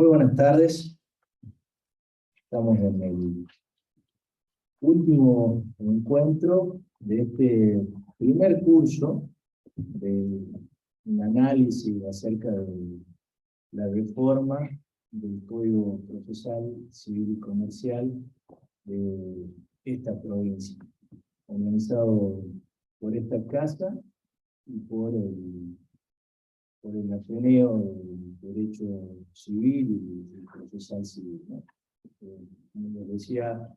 Muy buenas tardes. Estamos en el último encuentro de este primer curso de un análisis acerca de la reforma del Código Procesal Civil y Comercial de esta provincia, organizado por esta casa y por el Ateneo del Derecho Civil y Procesal Civil, ¿no? Como les decía,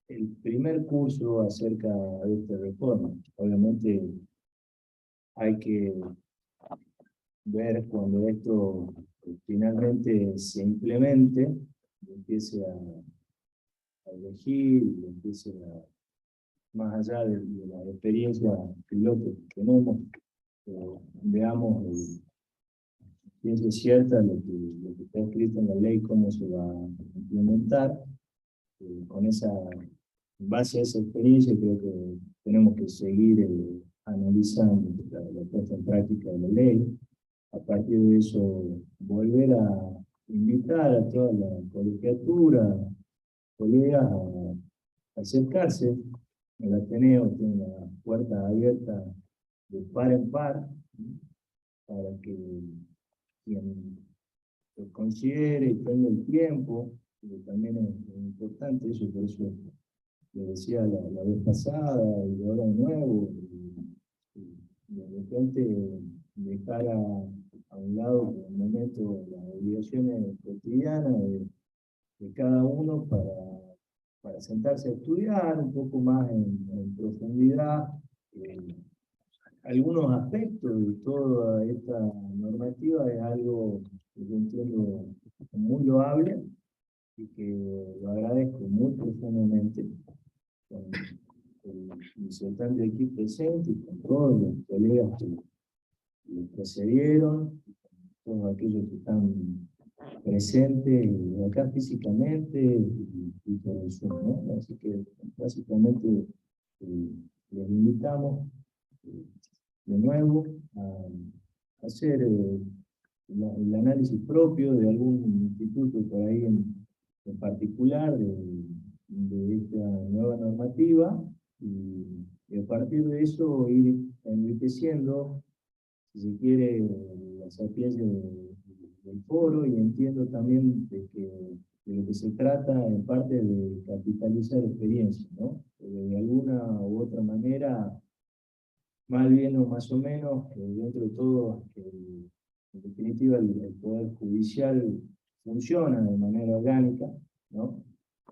el primer curso acerca de esta reforma. Obviamente hay que ver cuando esto finalmente se implemente, empiece a elegir, empiece más allá de la experiencia piloto que tenemos, veamos ciencia cierta lo que está escrito en la ley, cómo se va a implementar. Con esa, en base a esa experiencia, creo que tenemos que seguir analizando la puesta en práctica de la ley. A partir de eso, volver a invitar a toda la colegiatura, colegas, a acercarse. El Ateneo tiene la puerta abierta de par en par, ¿sí? Para que quien lo considere y tenga el tiempo, que también es importante eso, por eso le decía la vez pasada y ahora de nuevo, y de repente dejar a un lado por el momento las obligaciones cotidianas de cada uno para sentarse a estudiar un poco más en profundidad algunos aspectos de toda esta normativa. Es algo que yo entiendo muy loable y que lo agradezco muy profundamente con el insertante aquí presente y con todos los colegas que precedieron, todos aquellos que están presentes acá físicamente y por el Zoom, ¿no? Así que básicamente les invitamos de nuevo a hacer el análisis propio de algún instituto por ahí en particular de esta nueva normativa y a partir de eso ir enriqueciendo, si se quiere, la sapiencia del foro, y entiendo también de lo que se trata en parte de capitalizar experiencia, ¿no? De alguna u otra manera, más bien o más o menos, dentro de todo, en definitiva, el Poder Judicial funciona de manera orgánica, ¿no?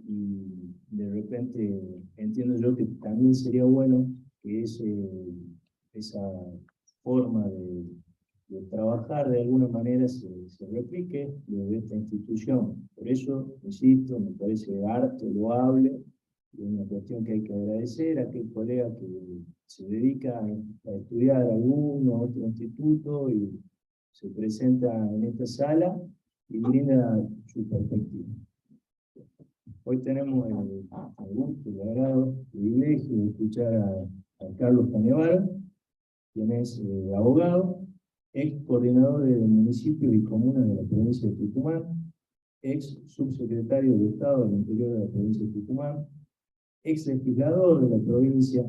Y de repente entiendo yo que también sería bueno que esa forma de trabajar de alguna manera se replique desde esta institución. Por eso, insisto, me parece harto, loable, y una cuestión que hay que agradecer a aquel colega que se dedica a estudiar algún o otro instituto y se presenta en esta sala y brinda su perspectiva. Hoy tenemos el gusto, el agrado, el privilegio de escuchar a Carlos Canevaro, quien es abogado, ex coordinador de municipios y comunas de la provincia de Tucumán, ex subsecretario de Estado del Interior de la provincia de Tucumán, ex legislador de la provincia,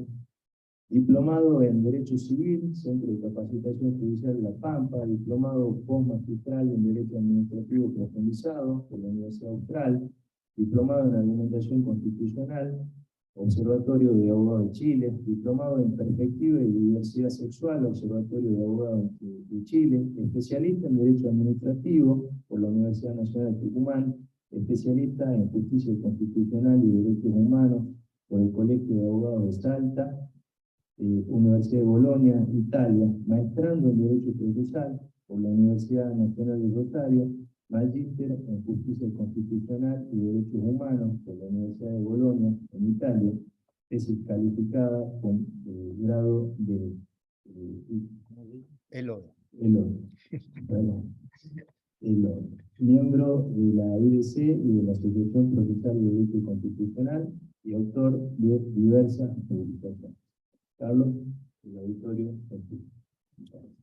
diplomado en Derecho Civil, Centro de Capacitación Judicial de La Pampa, diplomado postmagistral en Derecho Administrativo Profundizado por la Universidad Austral, diplomado en Argumentación Constitucional, Observatorio de Abogados de Chile, diplomado en Perspectiva y Diversidad Sexual, Observatorio de Abogados de Chile, especialista en Derecho Administrativo por la Universidad Nacional de Tucumán, especialista en Justicia Constitucional y Derechos Humanos por el Colegio de Abogados de Salta, Universidad de Bolonia, Italia, maestrando en Derecho Procesal por la Universidad Nacional de Rosario, magíster en Justicia Constitucional y Derechos Humanos por la Universidad de Bolonia, en Italia, tesis calificada con grado de Eloy. Miembro de la IDC y de la Asociación Procesal de Derecho Constitucional y autor de diversas publicaciones. Carlos, el auditorio.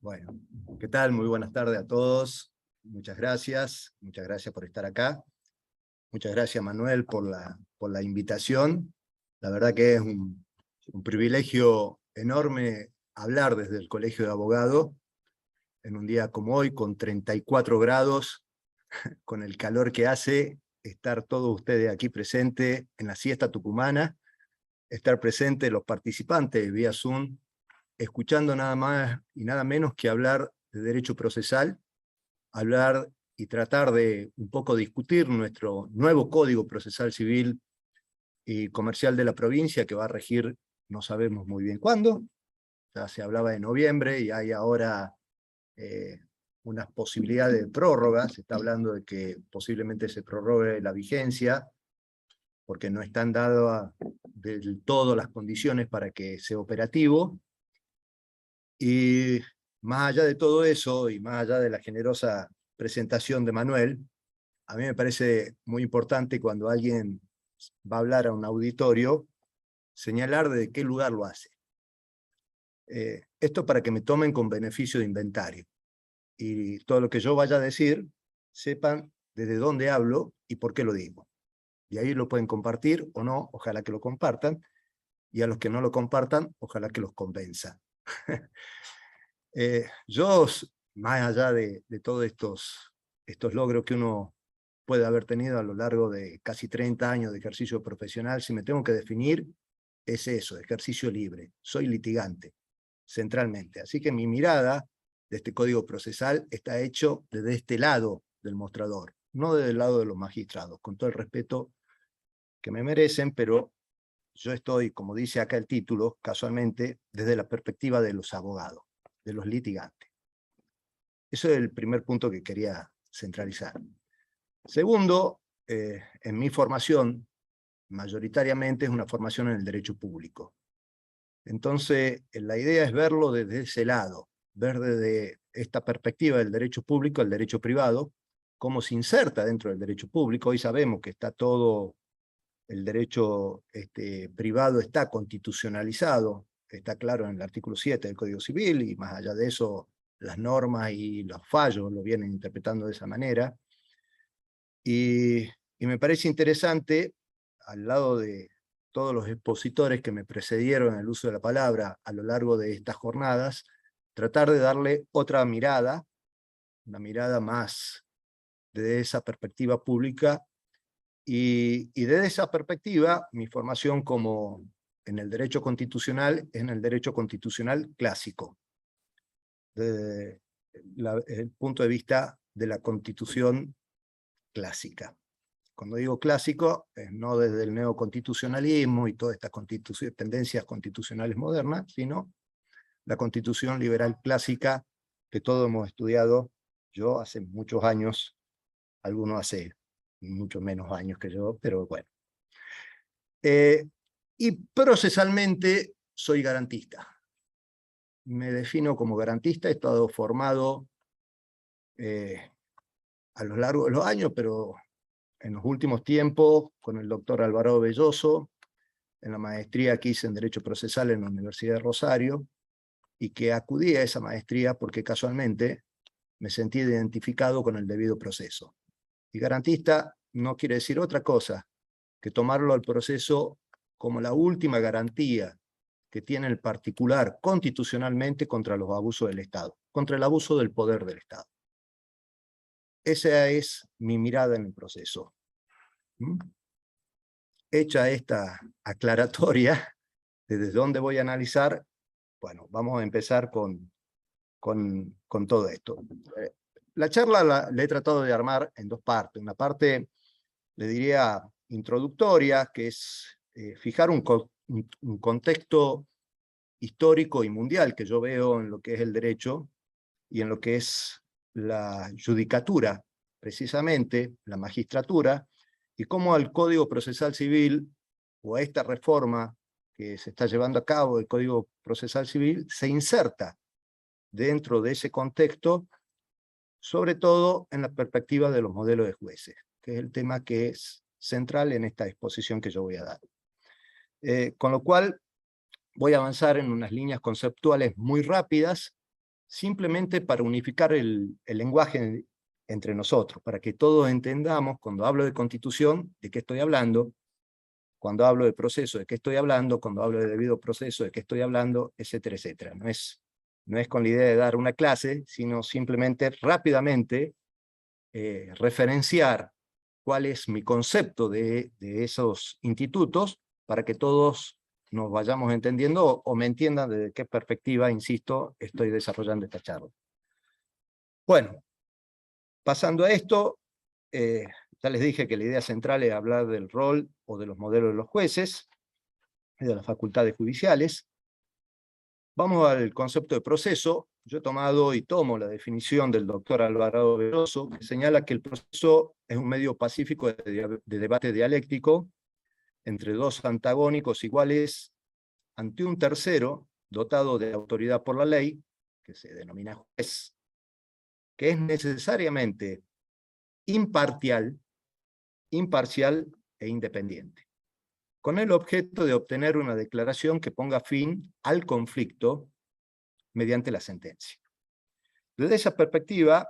Bueno, ¿qué tal? Muy buenas tardes a todos. muchas gracias por estar acá. Muchas gracias, Manuel, por la invitación. La verdad que es un privilegio enorme hablar desde el Colegio de Abogados en un día como hoy, con 34 grados, con el calor que hace, estar todos ustedes aquí presentes en la siesta tucumana, estar presentes los participantes vía Zoom, escuchando nada más y nada menos que hablar de derecho procesal, hablar y tratar de un poco discutir nuestro nuevo Código Procesal Civil y Comercial de la provincia, que va a regir no sabemos muy bien cuándo. Ya se hablaba de noviembre y hay ahora unas posibilidades de prórroga. Se está hablando de que posiblemente se prorrogue la vigencia, porque no están dadas del todo las condiciones para que sea operativo. Y más allá de todo eso, y más allá de la generosa presentación de Manuel, a mí me parece muy importante cuando alguien va a hablar a un auditorio, señalar de qué lugar lo hace. Esto para que me tomen con beneficio de inventario. Y todo lo que yo vaya a decir, sepan desde dónde hablo y por qué lo digo. Y ahí lo pueden compartir o no, ojalá que lo compartan, y a los que no lo compartan, ojalá que los convenza. Yo, más allá de todos estos logros que uno puede haber tenido a lo largo de casi 30 años de ejercicio profesional, si me tengo que definir, es eso, ejercicio libre. Soy litigante, centralmente. Así que mi mirada de este código procesal está hecho desde este lado del mostrador, no desde el lado de los magistrados, con todo el respeto que me merecen, pero yo estoy, como dice acá el título, casualmente, desde la perspectiva de los abogados, de los litigantes. Eso es el primer punto que quería centralizar. Segundo, en mi formación, mayoritariamente es una formación en el derecho público. Entonces, la idea es verlo desde ese lado, ver desde esta perspectiva del derecho público al derecho privado, cómo se inserta dentro del derecho público. Hoy sabemos que está todo, el derecho privado está constitucionalizado, está claro en el artículo 7 del Código Civil, y más allá de eso, las normas y los fallos lo vienen interpretando de esa manera. Y me parece interesante, al lado de todos los expositores que me precedieron en el uso de la palabra a lo largo de estas jornadas, tratar de darle otra mirada, una mirada más desde esa perspectiva pública, y desde esa perspectiva, mi formación como en el derecho constitucional es en el derecho constitucional clásico, desde el punto de vista de la Constitución clásica. Cuando digo clásico, no desde el neoconstitucionalismo y todas estas tendencias constitucionales modernas, sino la Constitución liberal clásica que todos hemos estudiado, yo hace muchos años, algunos hace muchos menos años que yo, pero bueno. Y procesalmente soy garantista. Me defino como garantista, he estado formado a lo largo de los años, pero en los últimos tiempos, con el doctor Alvarado Belloso, en la maestría que hice en Derecho Procesal en la Universidad de Rosario, y que acudí a esa maestría porque casualmente me sentí identificado con el debido proceso. Y garantista no quiere decir otra cosa que tomarlo al proceso como la última garantía que tiene el particular constitucionalmente contra los abusos del Estado, contra el abuso del poder del Estado. Esa es mi mirada en el proceso. Hecha esta aclaratoria, desde dónde voy a analizar, bueno, vamos a empezar con todo esto. La charla la he tratado de armar en dos partes. Una parte, le diría, introductoria, que es fijar un contexto histórico y mundial que yo veo en lo que es el derecho y en lo que es la judicatura, precisamente, la magistratura, y cómo al Código Procesal Civil, o a esta reforma que se está llevando a cabo del Código Procesal Civil, se inserta dentro de ese contexto, sobre todo en la perspectiva de los modelos de jueces, que es el tema que es central en esta exposición que yo voy a dar. Con lo cual, voy a avanzar en unas líneas conceptuales muy rápidas, simplemente para unificar el lenguaje entre nosotros, para que todos entendamos, cuando hablo de constitución, de qué estoy hablando, cuando hablo de proceso, de qué estoy hablando, cuando hablo de debido proceso, de qué estoy hablando, etcétera, etcétera. No es con la idea de dar una clase, sino simplemente rápidamente referenciar cuál es mi concepto de esos institutos, para que todos nos vayamos entendiendo o me entiendan desde qué perspectiva, insisto, estoy desarrollando esta charla. Bueno, pasando a esto, ya les dije que la idea central es hablar del rol o de los modelos de los jueces y de las facultades judiciales. Vamos al concepto de proceso. Yo he tomado y tomo la definición del doctor Alvarado Belloso, que señala que el proceso es un medio pacífico de debate dialéctico entre dos antagónicos iguales ante un tercero dotado de autoridad por la ley, que se denomina juez, que es necesariamente imparcial e independiente, con el objeto de obtener una declaración que ponga fin al conflicto mediante la sentencia. Desde esa perspectiva,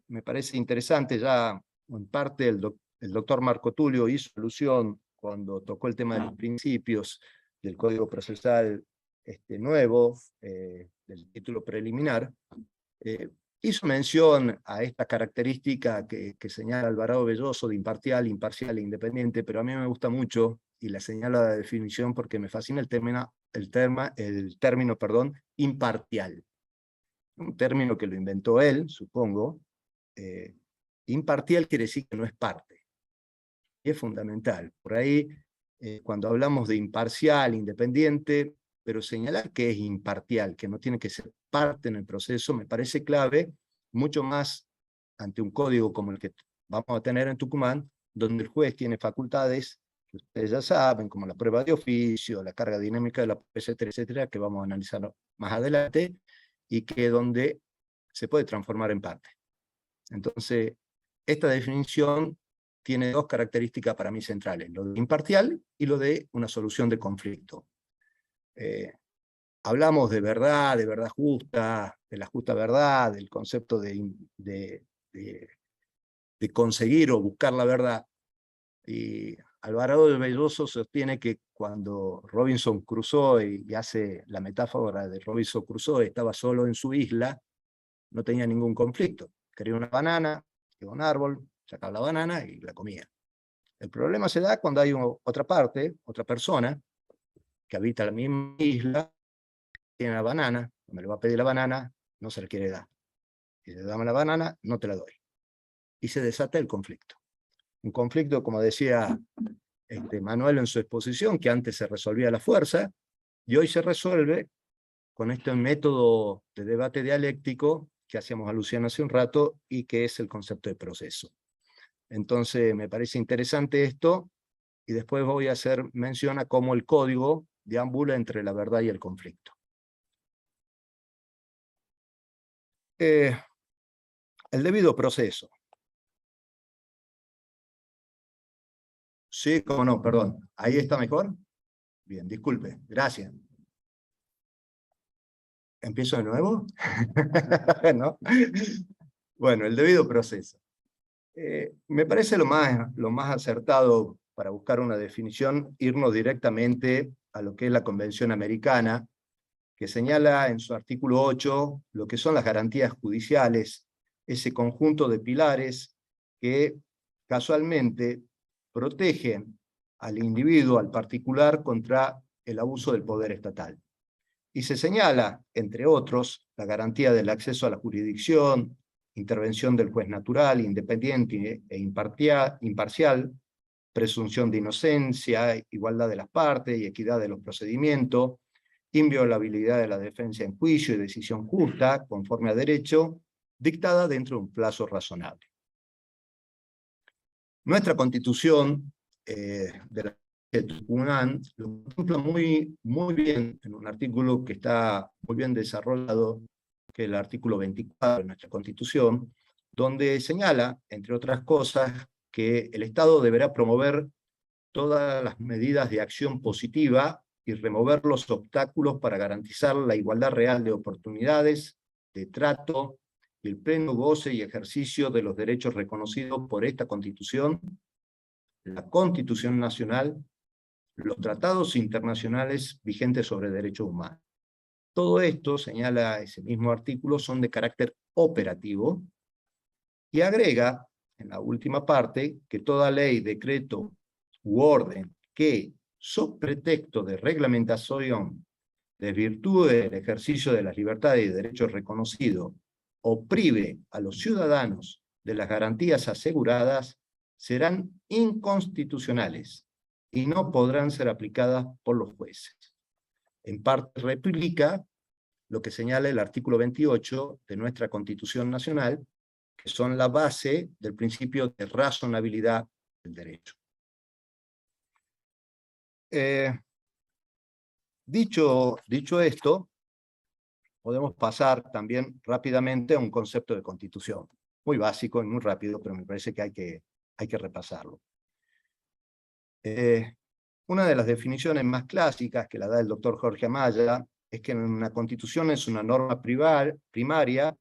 me parece interesante, ya en parte el doctor Marco Tulio hizo alusión cuando tocó el tema de los principios del Código Procesal nuevo, del título preliminar, hizo mención a esta característica que señala Alvarado Belloso de imparcial, imparcial e independiente, pero a mí me gusta mucho, y la señala la definición porque me fascina el término, imparcial. Un término que lo inventó él, supongo. Imparcial quiere decir que no es parte. Y es fundamental. Por ahí, cuando hablamos de imparcial, independiente, pero señalar que es imparcial, que no tiene que ser parte en el proceso, me parece clave, mucho más ante un código como el que vamos a tener en Tucumán, donde el juez tiene facultades que ustedes ya saben, como la prueba de oficio, la carga dinámica de la etcétera, etcétera, que vamos a analizar más adelante, y que donde se puede transformar en parte. Entonces, esta definición tiene dos características para mí centrales, lo de imparcial y lo de una solución de conflicto. Hablamos de verdad justa, de la justa verdad, del concepto de conseguir o buscar la verdad. Y Alvarado de Belloso sostiene que cuando Robinson Crusoe, y hace la metáfora de Robinson Crusoe, estaba solo en su isla, no tenía ningún conflicto. Quería una banana, iba a un árbol, sacaba la banana y la comía. El problema se da cuando hay otra parte, otra persona, que habita la misma isla, tiene la banana, me le va a pedir la banana, no se la quiere dar. Y le dame la banana, no te la doy. Y se desata el conflicto. Un conflicto, como decía Manuel en su exposición, que antes se resolvía a la fuerza, y hoy se resuelve con este método de debate dialéctico que hacíamos alusión hace un rato, y que es el concepto de proceso. Entonces, me parece interesante esto, y después voy a hacer mención a cómo el código deambula entre la verdad y el conflicto. El debido proceso. Sí, cómo no, perdón. ¿Ahí está mejor? Bien, disculpe, gracias. ¿Empiezo de nuevo? ¿No? Bueno, el debido proceso. Me parece lo más acertado para buscar una definición, irnos directamente a lo que es la Convención Americana, que señala en su artículo 8 lo que son las garantías judiciales, ese conjunto de pilares que casualmente protegen al individuo, al particular, contra el abuso del poder estatal. Y se señala, entre otros, la garantía del acceso a la jurisdicción, intervención del juez natural, independiente e imparcial, presunción de inocencia, igualdad de las partes y equidad de los procedimientos, inviolabilidad de la defensa en juicio y decisión justa, conforme a derecho, dictada dentro de un plazo razonable. Nuestra Constitución de la de Tucumán lo contempla muy bien en un artículo que está muy bien desarrollado, que es el artículo 24 de nuestra Constitución, donde señala, entre otras cosas, que el Estado deberá promover todas las medidas de acción positiva y remover los obstáculos para garantizar la igualdad real de oportunidades, de trato y el pleno goce y ejercicio de los derechos reconocidos por esta Constitución, la Constitución Nacional, los tratados internacionales vigentes sobre derechos humanos. Todo esto, señala ese mismo artículo, son de carácter operativo y agrega, en la última parte, que toda ley, decreto u orden que, sob pretexto de reglamentación, desvirtúe el ejercicio de las libertades y derechos reconocidos o prive a los ciudadanos de las garantías aseguradas, serán inconstitucionales y no podrán ser aplicadas por los jueces. En parte replica lo que señala el artículo 28 de nuestra Constitución Nacional, que son la base del principio de razonabilidad del derecho. Dicho esto, podemos pasar también rápidamente a un concepto de constitución, muy básico y muy rápido, pero me parece que hay que repasarlo. Una de las definiciones más clásicas que la da el doctor Jorge Amaya es que una constitución es una norma primaria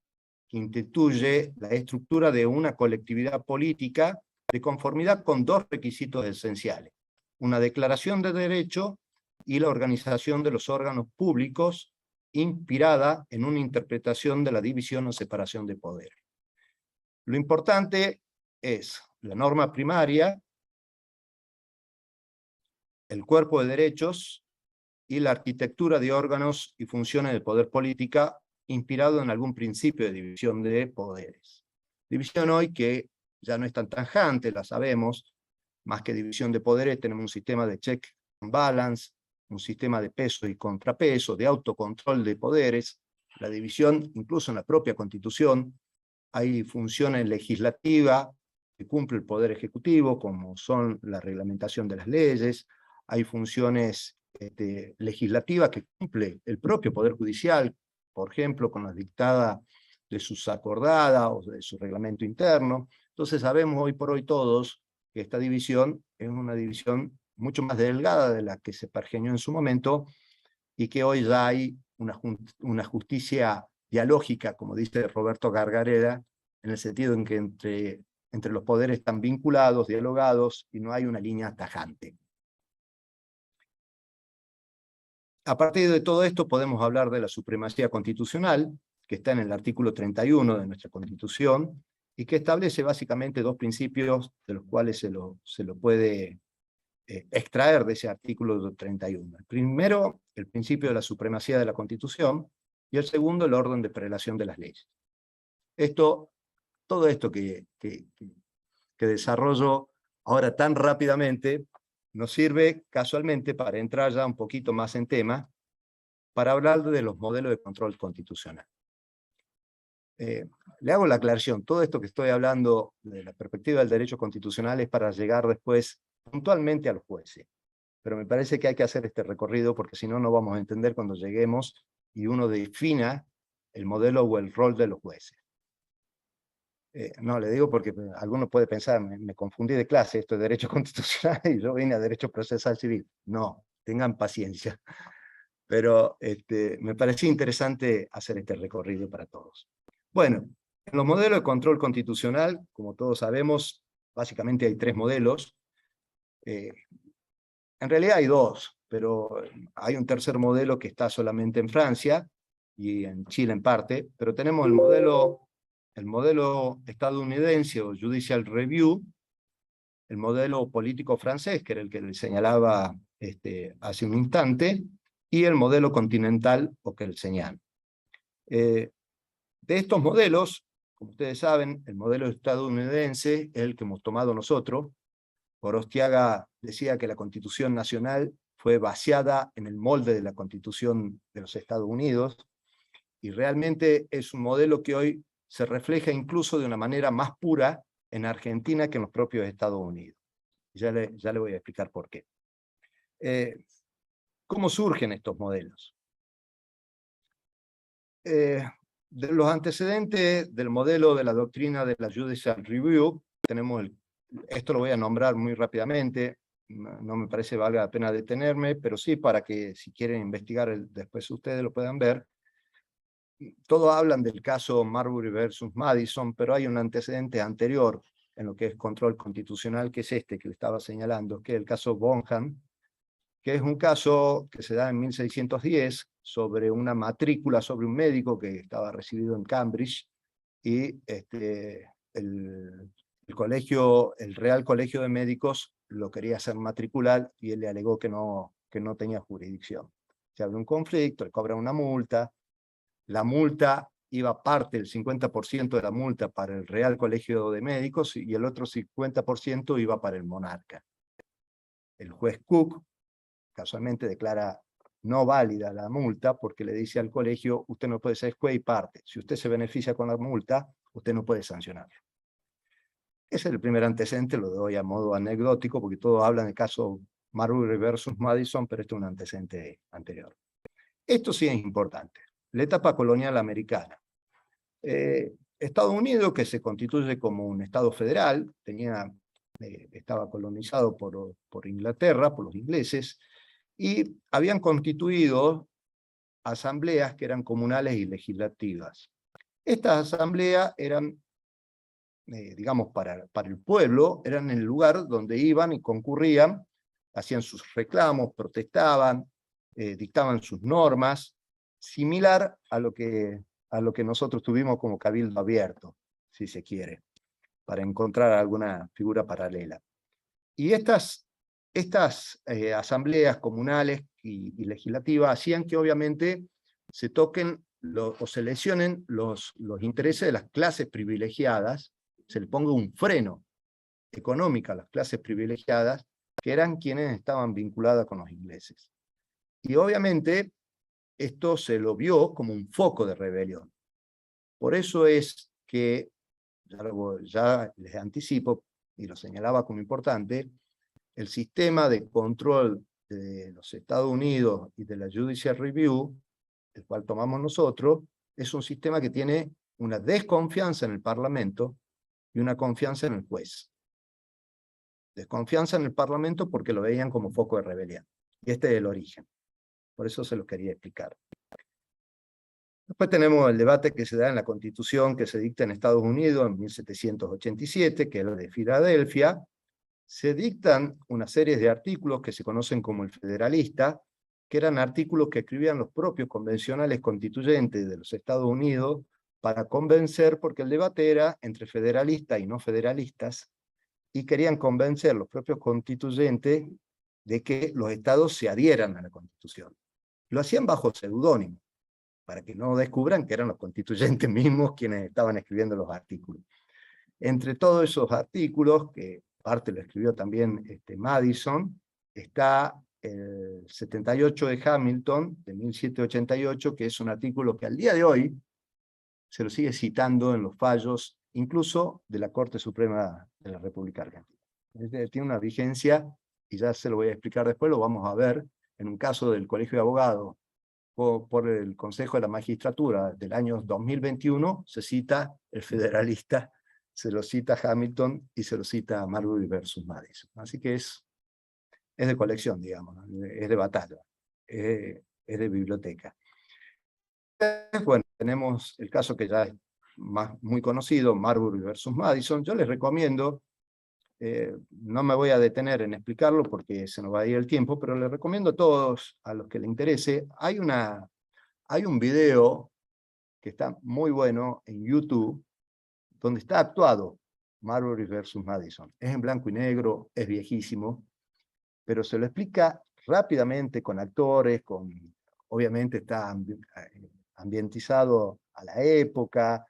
que instituye la estructura de una colectividad política de conformidad con dos requisitos esenciales: una declaración de derecho y la organización de los órganos públicos inspirada en una interpretación de la división o separación de poderes. Lo importante es la norma primaria, el cuerpo de derechos y la arquitectura de órganos y funciones del poder política inspirado en algún principio de división de poderes. División hoy que ya no es tan tajante, la sabemos, más que división de poderes tenemos un sistema de check and balance, un sistema de peso y contrapeso, de autocontrol de poderes. La división, incluso en la propia Constitución, hay funciones legislativas que cumple el Poder Ejecutivo, como son la reglamentación de las leyes, hay funciones legislativas que cumple el propio Poder Judicial, por ejemplo, con las dictadas de sus acordadas o de su reglamento interno. Entonces sabemos hoy por hoy todos que esta división es una división mucho más delgada de la que se pergeñó en su momento, y que hoy ya hay una justicia dialógica, como dice Roberto Gargarella, en el sentido en que entre los poderes están vinculados, dialogados, y no hay una línea tajante. A partir de todo esto podemos hablar de la supremacía constitucional, que está en el artículo 31 de nuestra Constitución, y que establece básicamente dos principios de los cuales se lo puede extraer de ese artículo 31. El primero, el principio de la supremacía de la Constitución, y el segundo, el orden de prelación de las leyes. Todo esto que desarrollo ahora tan rápidamente, nos sirve casualmente para entrar ya un poquito más en tema, para hablar de los modelos de control constitucional. Le hago la aclaración, todo esto que estoy hablando de la perspectiva del derecho constitucional es para llegar después puntualmente a los jueces. Pero me parece que hay que hacer este recorrido porque si no, no vamos a entender cuando lleguemos y uno defina el modelo o el rol de los jueces. No, le digo porque alguno puede pensar, me confundí de clase, esto es derecho constitucional y yo vine a derecho procesal civil. No, tengan paciencia. Pero me parecía interesante hacer este recorrido para todos. Bueno, en los modelos de control constitucional, como todos sabemos, básicamente hay tres modelos. En realidad hay dos, pero hay un tercer modelo que está solamente en Francia y en Chile en parte, pero tenemos el modelo estadounidense o Judicial Review, el modelo político francés, que era el que le señalaba hace un instante, y el modelo continental o Kelsen. De estos modelos, como ustedes saben, el modelo estadounidense es el que hemos tomado nosotros. Gorostiaga decía que la Constitución Nacional fue vaciada en el molde de la Constitución de los Estados Unidos, y realmente es un modelo que hoy se refleja incluso de una manera más pura en Argentina que en los propios Estados Unidos. Ya le voy a explicar por qué. ¿Cómo surgen estos modelos? De los antecedentes del modelo de la doctrina de la Judicial Review, tenemos esto lo voy a nombrar muy rápidamente, no me parece valga la pena detenerme, pero sí para que si quieren investigar después ustedes lo puedan ver. todos hablan del caso Marbury versus Madison, pero hay un antecedente anterior en lo que es control constitucional, que es este que le estaba señalando, que es el caso Bonham, que es un caso que se da en 1610 sobre una matrícula sobre un médico que estaba residido en Cambridge, y el Real Colegio de Médicos lo quería hacer matricular y él le alegó que no tenía jurisdicción. Se abre un conflicto, le cobran una multa, la multa iba parte, el 50% de la multa para el Real Colegio de Médicos y el otro 50% iba para el monarca. El juez Cook casualmente declara no válida la multa porque le dice al colegio, usted no puede ser juez y parte. Si usted se beneficia con la multa, usted no puede sancionarlo. Ese es el primer antecedente, lo doy a modo anecdótico porque todos hablan del caso Marbury versus Madison, pero este es un antecedente anterior. Esto sí es importante. La etapa colonial americana. Estados Unidos, que se constituye como un estado federal, estaba colonizado por Inglaterra, por los ingleses, y habían constituido asambleas que eran comunales y legislativas. Estas asambleas eran, digamos, para el pueblo, eran el lugar donde iban y concurrían, hacían sus reclamos, protestaban, dictaban sus normas, similar a lo que nosotros tuvimos como cabildo abierto, si se quiere, para encontrar alguna figura paralela. Y estas asambleas comunales y legislativas hacían que obviamente se toquen o se lesionen los intereses de las clases privilegiadas, se le ponga un freno económico a las clases privilegiadas, que eran quienes estaban vinculadas con los ingleses. Y obviamente esto se lo vio como un foco de rebelión. Por eso es que, ya les anticipo, y lo señalaba como importante, el sistema de control de los Estados Unidos y de la Judicial Review, el cual tomamos nosotros, es un sistema que tiene una desconfianza en el Parlamento y una confianza en el juez. Desconfianza en el Parlamento porque lo veían como foco de rebelión. Y este es el origen. Por eso se lo quería explicar. Después tenemos el debate que se da en la Constitución que se dicta en Estados Unidos en 1787, que es la de Filadelfia. Se dictan una serie de artículos que se conocen como el Federalista, que eran artículos que escribían los propios convencionales constituyentes de los Estados Unidos para convencer, porque el debate era entre federalistas y no federalistas, y querían convencer los propios constituyentes de que los estados se adhieran a la Constitución. Lo hacían bajo seudónimo, para que no descubran que eran los constituyentes mismos quienes estaban escribiendo los artículos. Entre todos esos artículos, que parte lo escribió también Madison, está el 78 de Hamilton, de 1788, que es un artículo que al día de hoy se lo sigue citando en los fallos, incluso de la Corte Suprema de la República Argentina. Tiene una vigencia, y ya se lo voy a explicar después, lo vamos a ver, en un caso del Colegio de Abogados, por el Consejo de la Magistratura del año 2021, se cita el Federalista, se lo cita Hamilton y se lo cita Marbury versus Madison. Así que es de colección, digamos, es de batalla, es de biblioteca. Bueno, tenemos el caso que ya es muy conocido, Marbury versus Madison. Yo les recomiendo, no me voy a detener en explicarlo porque se nos va a ir el tiempo, pero les recomiendo a todos, a los que les interese, hay un video que está muy bueno en YouTube, donde está actuado Marbury versus Madison. Es en blanco y negro, es viejísimo, pero se lo explica rápidamente con actores, obviamente está ambientizado a la época,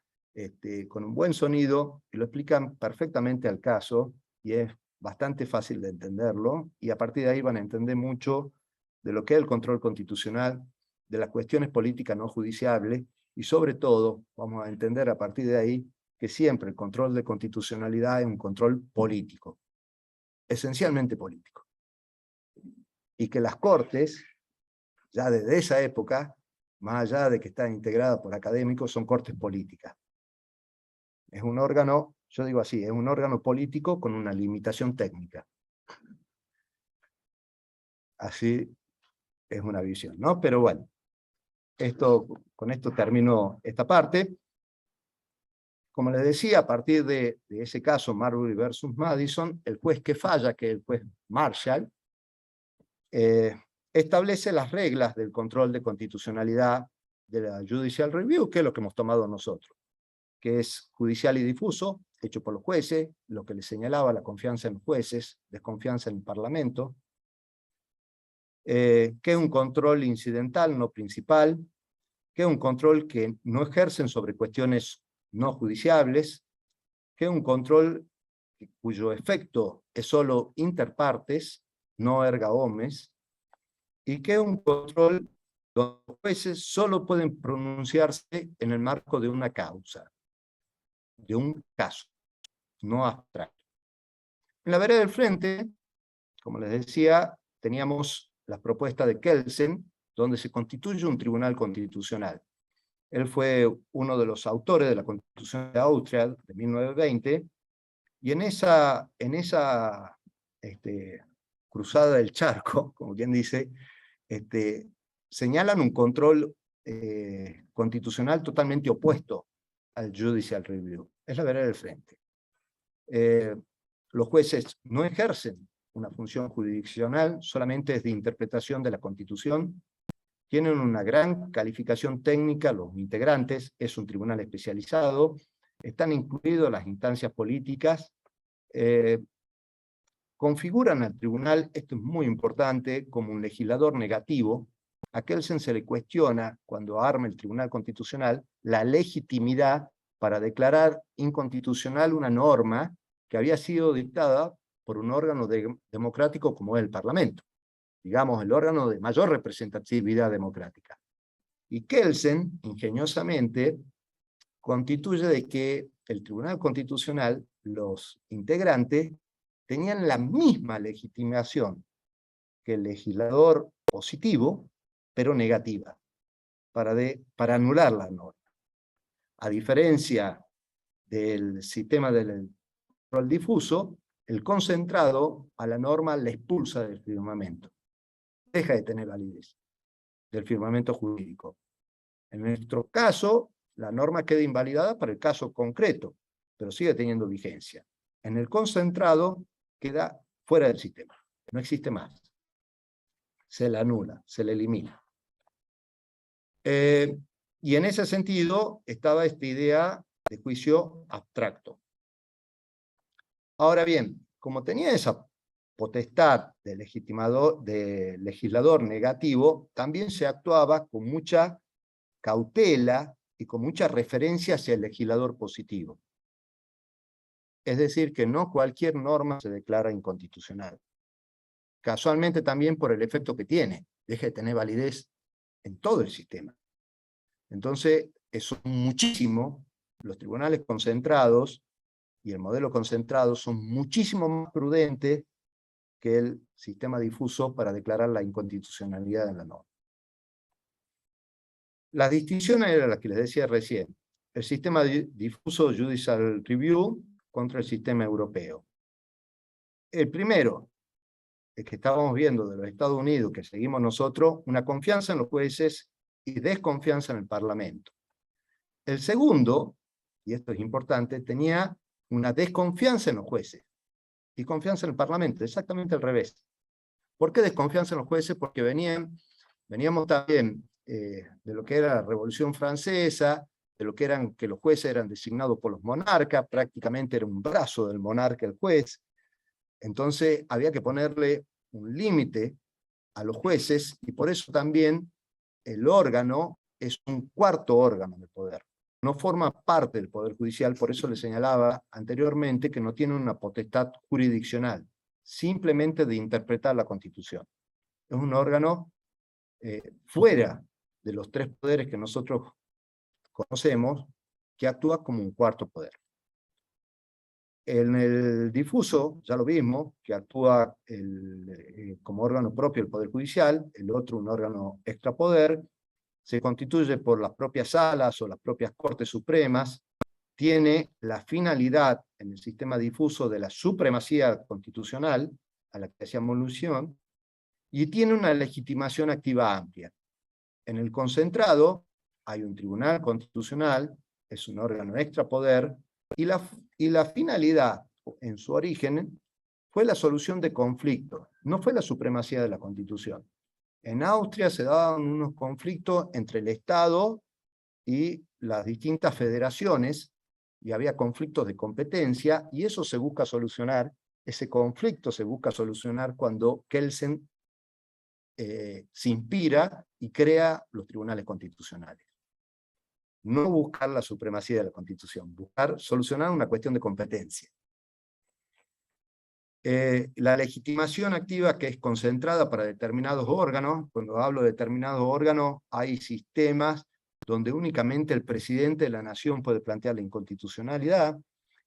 con un buen sonido, y lo explican perfectamente al caso, y es bastante fácil de entenderlo, y a partir de ahí van a entender mucho de lo que es el control constitucional, de las cuestiones políticas no judiciables, y sobre todo, vamos a entender a partir de ahí, que siempre el control de constitucionalidad es un control político, esencialmente político. Y que las cortes, ya desde esa época, más allá de que están integradas por académicos, son cortes políticas. Es un órgano, yo digo así, es un órgano político con una limitación técnica. Así es una visión, ¿no? Pero bueno, con esto termino esta parte. Como les decía, a partir de ese caso, Marbury versus Madison, el juez que falla, que es el juez Marshall, establece las reglas del control de constitucionalidad de la Judicial Review, que es lo que hemos tomado nosotros, que es judicial y difuso, hecho por los jueces, lo que les señalaba, la confianza en los jueces, desconfianza en el Parlamento, que es un control incidental, no principal, que es un control que no ejercen sobre cuestiones no judiciables, que es un control cuyo efecto es solo interpartes, no erga omnes, y que es un control donde los jueces solo pueden pronunciarse en el marco de una causa, de un caso, no abstracto. En la vereda del frente, como les decía, teníamos la propuesta de Kelsen, donde se constituye un tribunal constitucional. Él fue uno de los autores de la Constitución de Austria de 1920, y en esa cruzada del charco, como quien dice, señalan un control constitucional totalmente opuesto al Judicial Review. Es la vereda del frente. Los jueces no ejercen una función jurisdiccional, solamente es de interpretación de la Constitución. Tienen una gran calificación técnica los integrantes, es un tribunal especializado, están incluidas las instancias políticas, configuran al tribunal, esto es muy importante, como un legislador negativo. A Kelsen se le cuestiona, cuando arma el Tribunal Constitucional, la legitimidad para declarar inconstitucional una norma que había sido dictada por un órgano democrático como es el Parlamento, digamos, el órgano de mayor representatividad democrática. Y Kelsen, ingeniosamente, constituye de que el Tribunal Constitucional, los integrantes, tenían la misma legitimación que el legislador positivo, pero negativa, para anular la norma. A diferencia del sistema del control difuso, el concentrado a la norma le expulsa del firmamento. Deja de tener validez del firmamento jurídico. En nuestro caso, la norma queda invalidada para el caso concreto, pero sigue teniendo vigencia. En el concentrado queda fuera del sistema, no existe más. Se la anula, se la elimina. Y en ese sentido estaba esta idea de juicio abstracto. Ahora bien, como tenía esa potestad de legislador negativo, también se actuaba con mucha cautela y con mucha referencia hacia el legislador positivo. Es decir, que no cualquier norma se declara inconstitucional. Casualmente también por el efecto que tiene, deja de tener validez en todo el sistema. Entonces, son muchísimo los tribunales concentrados y el modelo concentrado son muchísimo más prudentes que el sistema difuso para declarar la inconstitucionalidad de la norma. Las distinciones eran las que les decía recién. El sistema difuso Judicial Review contra el sistema europeo. El primero, el que estábamos viendo de los Estados Unidos, que seguimos nosotros, una confianza en los jueces y desconfianza en el Parlamento. El segundo, y esto es importante, tenía una desconfianza en los jueces y confianza en el Parlamento, exactamente al revés. ¿Por qué desconfianza en los jueces? Porque veníamos también de lo que era la Revolución Francesa, de lo que eran que los jueces eran designados por los monarcas, prácticamente era un brazo del monarca el juez. Entonces había que ponerle un límite a los jueces, y por eso también el órgano es un cuarto órgano de poder. No forma parte del Poder Judicial, por eso le señalaba anteriormente que no tiene una potestad jurisdiccional, simplemente de interpretar la Constitución. Es un órgano fuera de los tres poderes que nosotros conocemos, que actúa como un cuarto poder. En el difuso, ya lo vimos, que actúa como órgano propio el Poder Judicial, el otro un órgano extrapoder, se constituye por las propias salas o las propias Cortes Supremas, tiene la finalidad en el sistema difuso de la supremacía constitucional, a la que hacíamos alusión, y tiene una legitimación activa amplia. En el concentrado hay un tribunal constitucional, es un órgano extrapoder, y la finalidad, en su origen, fue la solución de conflictos, no fue la supremacía de la Constitución. En Austria se daban unos conflictos entre el Estado y las distintas federaciones, y había conflictos de competencia, y eso se busca solucionar, ese conflicto se busca solucionar cuando Kelsen se inspira y crea los tribunales constitucionales. No buscar la supremacía de la Constitución, buscar solucionar una cuestión de competencia. La legitimación activa, que es concentrada para determinados órganos, cuando hablo de determinados órganos, hay sistemas donde únicamente el presidente de la nación puede plantear la inconstitucionalidad.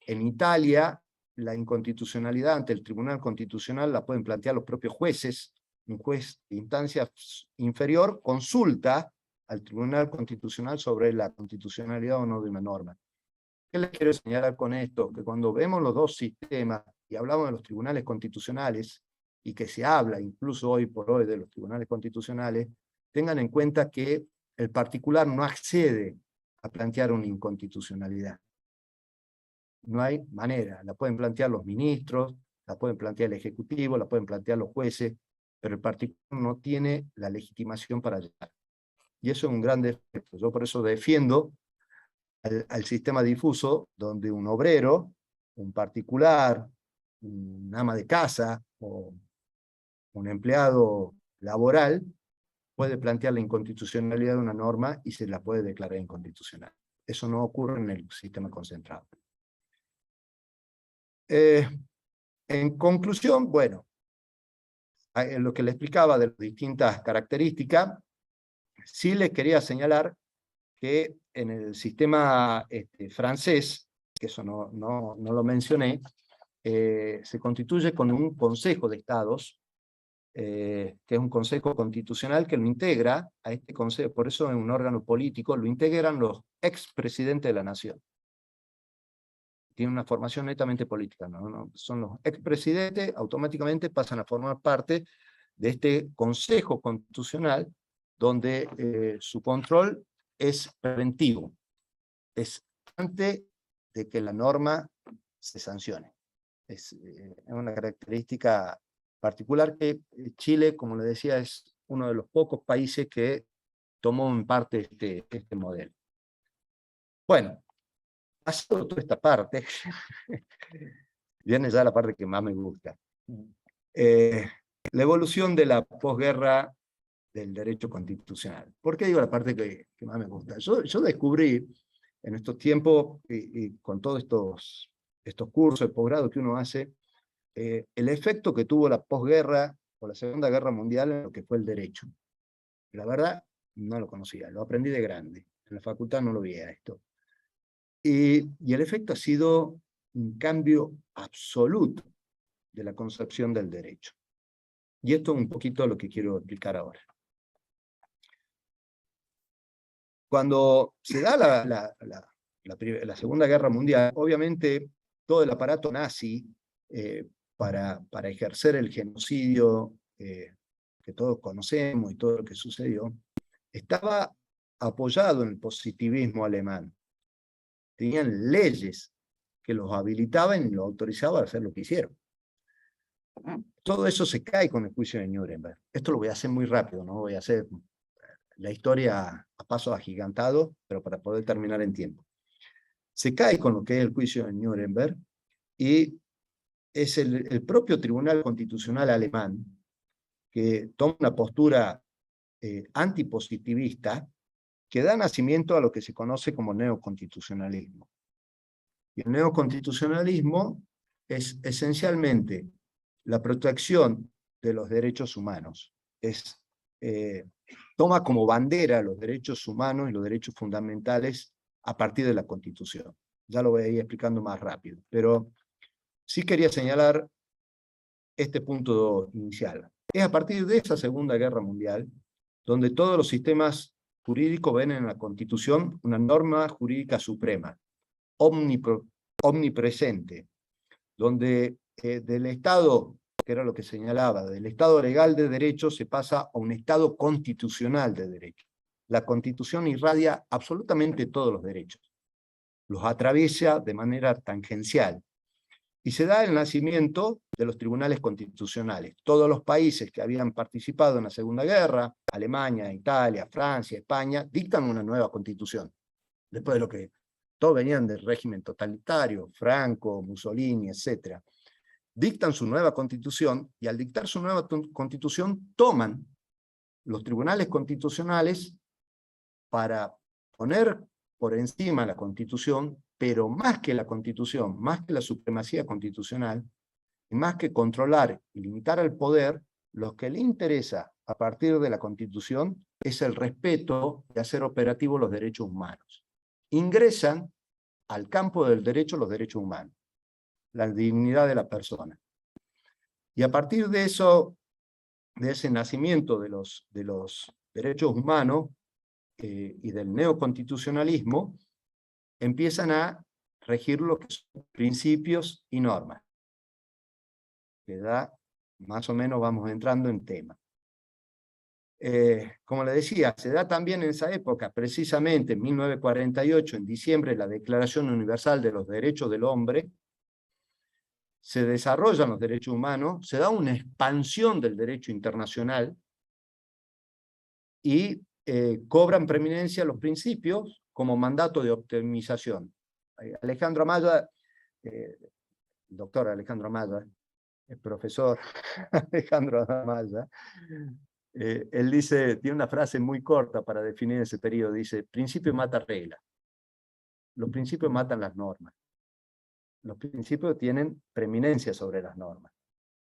En Italia, la inconstitucionalidad ante el Tribunal Constitucional la pueden plantear los propios jueces. Un juez de instancia inferior consulta al Tribunal Constitucional sobre la constitucionalidad o no de una norma. ¿Qué les quiero señalar con esto? Que cuando vemos los dos sistemas y hablamos de los tribunales constitucionales, y que se habla incluso hoy por hoy de los tribunales constitucionales, tengan en cuenta que el particular no accede a plantear una inconstitucionalidad. No hay manera, la pueden plantear los ministros, la pueden plantear el Ejecutivo, la pueden plantear los jueces, pero el particular no tiene la legitimación para llegar. Y eso es un gran defecto. Yo por eso defiendo al sistema difuso, donde un obrero, un particular, un ama de casa o un empleado laboral puede plantear la inconstitucionalidad de una norma y se la puede declarar inconstitucional. Eso no ocurre en el sistema concentrado. En conclusión, bueno, lo que le explicaba de las distintas características, sí les quería señalar que en el sistema francés, que eso no lo mencioné, se constituye con un Consejo de Estados, que es un Consejo Constitucional que lo integra a este Consejo, por eso es un órgano político, lo integran los expresidentes de la Nación. Tiene una formación netamente política, ¿no? Son los expresidentes, automáticamente pasan a formar parte de este Consejo Constitucional, donde su control es preventivo, es antes de que la norma se sancione. Es una característica particular que Chile, como le decía, es uno de los pocos países que tomó en parte este modelo. Bueno, pasado toda esta parte, viene ya la parte que más me gusta. La evolución de la posguerra del derecho constitucional. ¿Por qué digo la parte que más me gusta? Yo descubrí en estos tiempos, y con todos estos cursos de posgrado que uno hace, el efecto que tuvo la posguerra o la Segunda Guerra Mundial en lo que fue el derecho. La verdad, no lo conocía, lo aprendí de grande. En la facultad no lo veía esto. Y el efecto ha sido un cambio absoluto de la concepción del derecho. Y esto es un poquito lo que quiero explicar ahora. Cuando se da la Segunda Guerra Mundial, obviamente todo el aparato nazi para ejercer el genocidio que todos conocemos y todo lo que sucedió, estaba apoyado en el positivismo alemán. Tenían leyes que los habilitaban y los autorizaban a hacer lo que hicieron. Todo eso se cae con el juicio de Nuremberg. Esto lo voy a hacer muy rápido, no voy a hacer la historia a pasos agigantados, pero para poder terminar en tiempo. Se cae con lo que es el juicio de Nuremberg, y es el propio Tribunal Constitucional alemán que toma una postura antipositivista que da nacimiento a lo que se conoce como neoconstitucionalismo. Y el neoconstitucionalismo es esencialmente la protección de los derechos humanos. Toma como bandera los derechos humanos y los derechos fundamentales a partir de la Constitución. Ya lo voy a ir explicando más rápido, pero sí quería señalar este punto inicial. Es a partir de esa Segunda Guerra Mundial donde todos los sistemas jurídicos ven en la Constitución una norma jurídica suprema, omnipresente, donde del Estado, que era lo que señalaba, del Estado legal de derecho se pasa a un Estado constitucional de derecho. la Constitución irradia absolutamente todos los derechos, los atraviesa de manera tangencial, y se da el nacimiento de los tribunales constitucionales. Todos los países que habían participado en la Segunda Guerra, Alemania, Italia, Francia, España, dictan una nueva constitución. Después de lo que todos venían del régimen totalitario, Franco, Mussolini, etc. Dictan su nueva constitución, y al dictar su nueva constitución toman los tribunales constitucionales para poner por encima la Constitución, pero más que la Constitución, más que la supremacía constitucional, y más que controlar y limitar el poder, lo que le interesa a partir de la Constitución es el respeto y hacer operativos los derechos humanos. Ingresan al campo del derecho los derechos humanos, la dignidad de la persona. Y a partir de eso, de ese nacimiento de los derechos humanos, y del neoconstitucionalismo, empiezan a regir lo que son principios y normas. Que da, más o menos vamos entrando en tema. Como le decía, se da también en esa época, precisamente en 1948, en diciembre, la Declaración Universal de los Derechos del Hombre. Se desarrollan los derechos humanos, se da una expansión del derecho internacional, y cobran preeminencia los principios como mandato de optimización. Alejandro Amaya, el doctor Alejandro Amaya, el profesor Alejandro Amaya, él dice, tiene una frase muy corta para definir ese periodo, dice: principio mata regla. Los principios matan las normas. Los principios tienen preeminencia sobre las normas.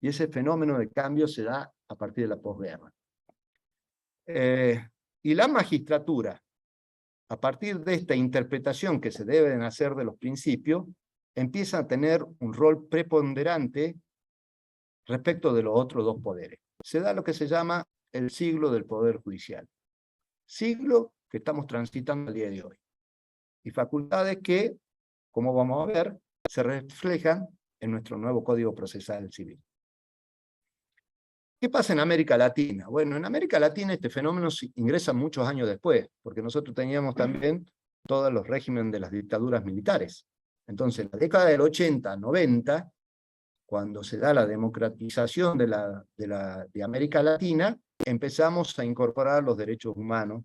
Y ese fenómeno de cambio se da a partir de la posguerra. Y la magistratura, a partir de esta interpretación que se deben hacer de los principios, empieza a tener un rol preponderante respecto de los otros dos poderes. Se da lo que se llama el siglo del Poder Judicial. Siglo que estamos transitando al día de hoy. Y facultades que, como vamos a ver, se reflejan en nuestro nuevo Código Procesal Civil. ¿Qué pasa en América Latina? Bueno, en América Latina este fenómeno ingresa muchos años después, porque nosotros teníamos también todos los regímenes de las dictaduras militares. Entonces, en la década del 80, 90, cuando se da la democratización de América Latina, empezamos a incorporar los derechos humanos,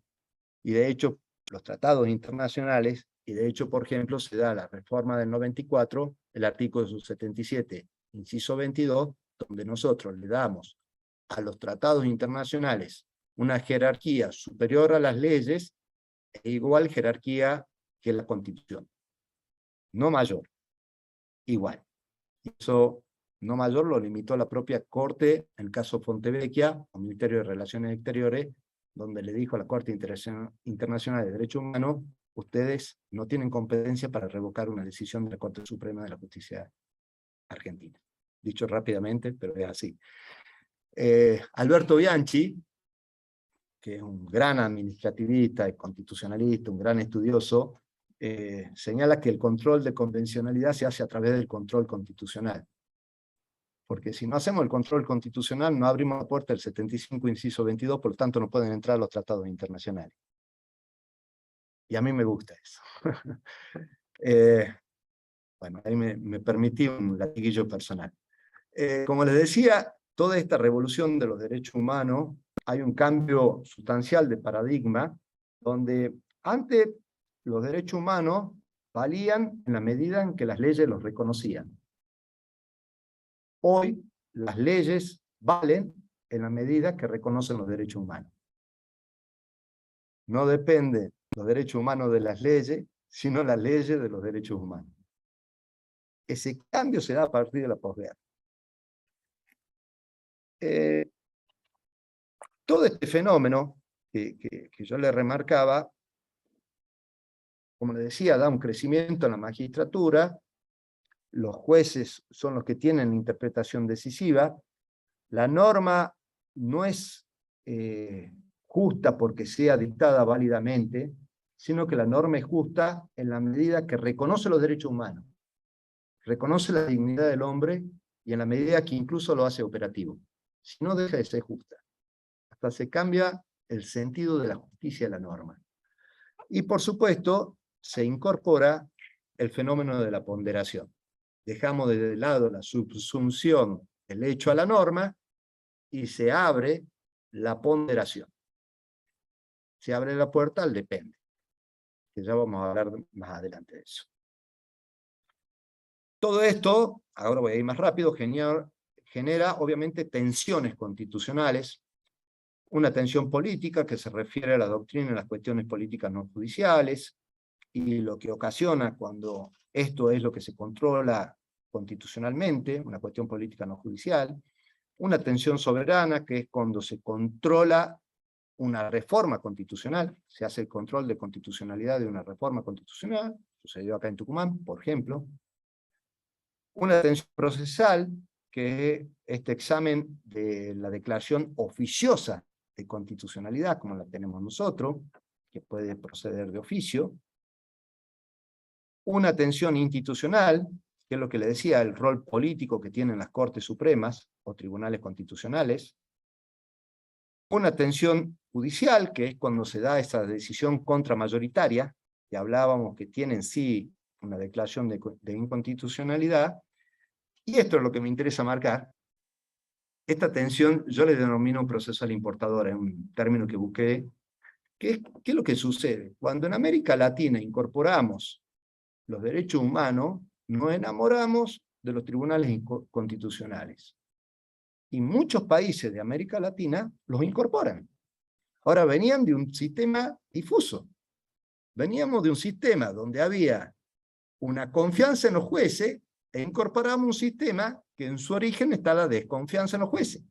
y de hecho los tratados internacionales, y de hecho, por ejemplo, se da la reforma del 94, el artículo 77, inciso 22, donde nosotros le damos a los tratados internacionales una jerarquía superior a las leyes, e igual jerarquía que la Constitución. No mayor, igual. Eso no mayor lo limitó la propia Corte, en el caso Fontevecchia, o Ministerio de Relaciones Exteriores, donde le dijo a la Corte Internacional de Derechos Humanos: ustedes no tienen competencia para revocar una decisión de la Corte Suprema de la Justicia Argentina. Dicho rápidamente, pero es así. Alberto Bianchi, que es un gran administrativista y constitucionalista, un gran estudioso, señala que el control de convencionalidad se hace a través del control constitucional. Porque si no hacemos el control constitucional, no abrimos la puerta del 75, inciso 22, por lo tanto no pueden entrar los tratados internacionales. Y a mí me gusta eso. Bueno, ahí me permití un latiguillo personal. Como les decía, toda esta revolución de los derechos humanos, hay un cambio sustancial de paradigma, donde antes los derechos humanos valían en la medida en que las leyes los reconocían. Hoy las leyes valen en la medida que reconocen los derechos humanos. No dependen los derechos humanos de las leyes, sino las leyes de los derechos humanos. Ese cambio se da a partir de la posguerra. Todo este fenómeno que yo le remarcaba, como le decía, da un crecimiento en la magistratura, los jueces son los que tienen interpretación decisiva, la norma no es justa porque sea dictada válidamente, sino que la norma es justa en la medida que reconoce los derechos humanos, reconoce la dignidad del hombre, y en la medida que incluso lo hace operativo. Si no, deja de ser justa. Hasta se cambia el sentido de la justicia de la norma. Y por supuesto, se incorpora el fenómeno de la ponderación. Dejamos de lado la subsunción del hecho a la norma y se abre la ponderación. Se abre la puerta al depende, que ya vamos a hablar más adelante de eso. Todo esto, ahora voy a ir más rápido, genera obviamente tensiones constitucionales, una tensión política que se refiere a la doctrina y las cuestiones políticas no judiciales, y lo que ocasiona cuando esto es lo que se controla constitucionalmente, una cuestión política no judicial, una tensión soberana, que es cuando se controla una reforma constitucional, se hace el control de constitucionalidad de una reforma constitucional, sucedió acá en Tucumán, por ejemplo, una tensión procesal, que es este examen de la declaración oficiosa de constitucionalidad, como la tenemos nosotros, que puede proceder de oficio, una tensión institucional, que es lo que le decía, el rol político que tienen las Cortes Supremas o tribunales constitucionales, una tensión judicial, que es cuando se da esa decisión contramayoritaria, que hablábamos que tiene en sí una declaración de inconstitucionalidad, y esto es lo que me interesa marcar. Esta tensión yo le denomino procesal importador, es un término que busqué. ¿Qué es lo que sucede? Cuando en América Latina incorporamos los derechos humanos, nos enamoramos de los tribunales constitucionales. Y muchos países de América Latina los incorporan. Ahora, venían de un sistema difuso. Veníamos de un sistema donde había una confianza en los jueces e incorporamos un sistema que en su origen está la desconfianza en los jueces.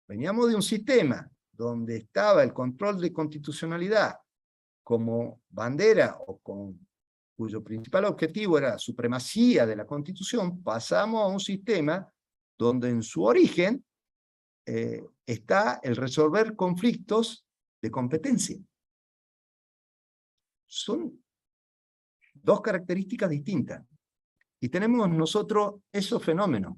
Veníamos de un sistema donde estaba el control de constitucionalidad como bandera o cuyo principal objetivo era la supremacía de la Constitución, pasamos a un sistema donde en su origen está el resolver conflictos de competencia. Son dos características distintas. Y tenemos nosotros esos fenómenos.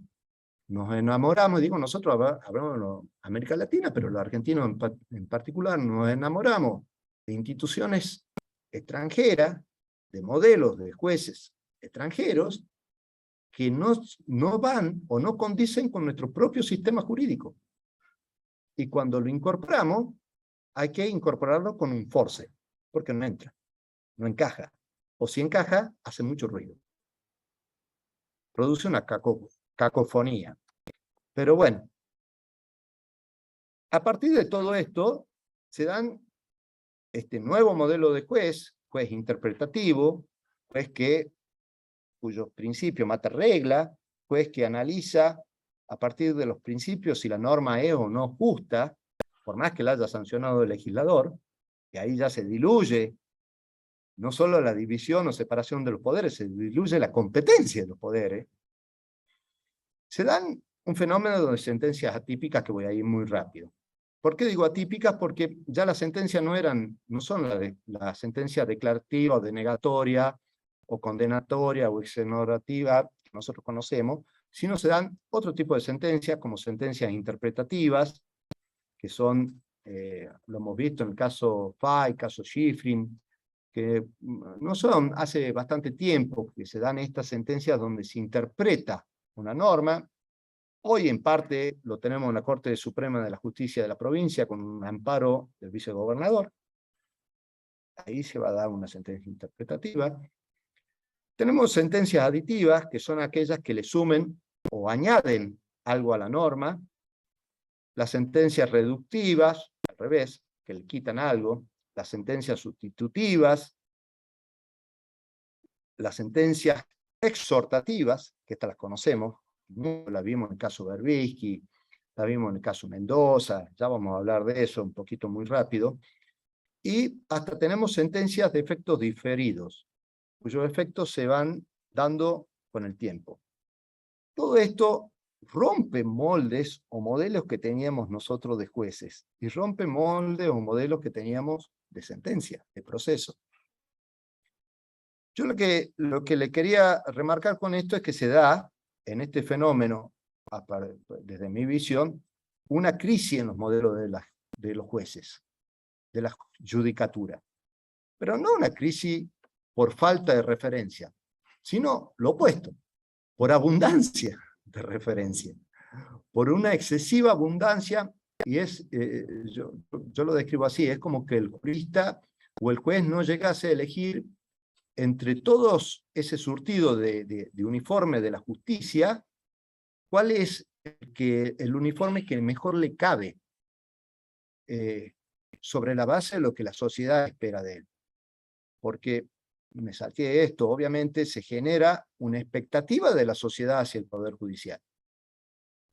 Nos enamoramos, digo nosotros, hablamos de América Latina, pero los argentinos en particular, nos enamoramos de instituciones extranjeras, de modelos de jueces extranjeros, que no van o no condicen con nuestro propio sistema jurídico. Y cuando lo incorporamos, hay que incorporarlo con un force, porque no entra, no encaja. O si encaja, hace mucho ruido. Produce una cacofonía. Pero bueno, a partir de todo esto, se dan este nuevo modelo de juez interpretativo, cuyos principios mata regla, juez que analiza a partir de los principios si la norma es o no justa, por más que la haya sancionado el legislador, que ahí ya se diluye no solo la división o separación de los poderes, se diluye la competencia de los poderes. Se dan un fenómeno de sentencias atípicas que voy a ir muy rápido. ¿Por qué digo atípicas? Porque ya las sentencias no son la sentencia declarativa o denegatoria o condenatoria o exonerativa que nosotros conocemos, sino se dan otro tipo de sentencias como sentencias interpretativas, que son, lo hemos visto en el caso Fay, caso Schifrin, que no son hace bastante tiempo que se dan estas sentencias donde se interpreta una norma. Hoy en parte lo tenemos en la Corte Suprema de la Justicia de la provincia con un amparo del vicegobernador. Ahí se va a dar una sentencia interpretativa. Tenemos sentencias aditivas, que son aquellas que le sumen o añaden algo a la norma. Las sentencias reductivas, al revés, que le quitan algo. Las sentencias sustitutivas. Las sentencias exhortativas, que estas las conocemos, la vimos en el caso Berbisky, la vimos en el caso Mendoza, ya vamos a hablar de eso un poquito muy rápido, y hasta tenemos sentencias de efectos diferidos, cuyos efectos se van dando con el tiempo. Todo esto rompe moldes o modelos que teníamos nosotros de jueces, y rompe moldes o modelos que teníamos de sentencia, de proceso. Yo lo que le quería remarcar con esto es que se da en este fenómeno, desde mi visión, una crisis en los modelos de los jueces, de la judicatura. Pero no una crisis por falta de referencia, sino lo opuesto, por abundancia de referencia, por una excesiva abundancia, y yo lo describo así, es como que el jurista o el juez no llegase a elegir entre todos ese surtido de uniforme de la justicia, cuál es el uniforme que mejor le cabe sobre la base de lo que la sociedad espera de él. Porque me salté esto, obviamente se genera una expectativa de la sociedad hacia el Poder Judicial.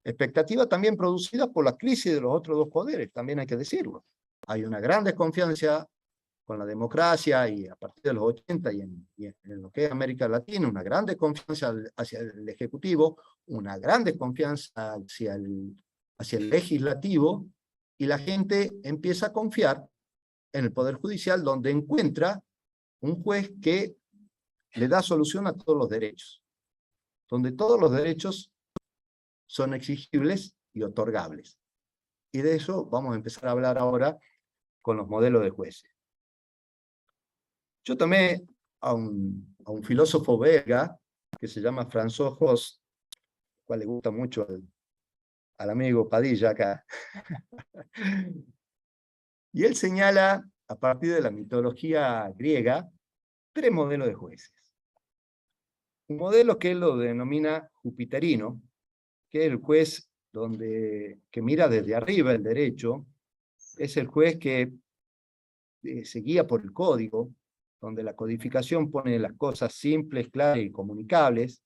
Expectativa también producida por la crisis de los otros dos poderes, también hay que decirlo. Hay una gran desconfianza con la democracia y a partir de los 80 y en lo que es América Latina, una gran desconfianza hacia el Ejecutivo, una gran desconfianza hacia el Legislativo, y la gente empieza a confiar en el Poder Judicial, donde encuentra un juez que le da solución a todos los derechos, donde todos los derechos son exigibles y otorgables. Y de eso vamos a empezar a hablar ahora con los modelos de jueces. Yo tomé a un filósofo belga que se llama François Hoss, al cual le gusta mucho al amigo Padilla acá. Y él señala, a partir de la mitología griega, 3 modelos de jueces. Un modelo que él lo denomina jupiterino, que es el juez que mira desde arriba el derecho, es el juez que se guía por el código, donde la codificación pone las cosas simples, claras y comunicables.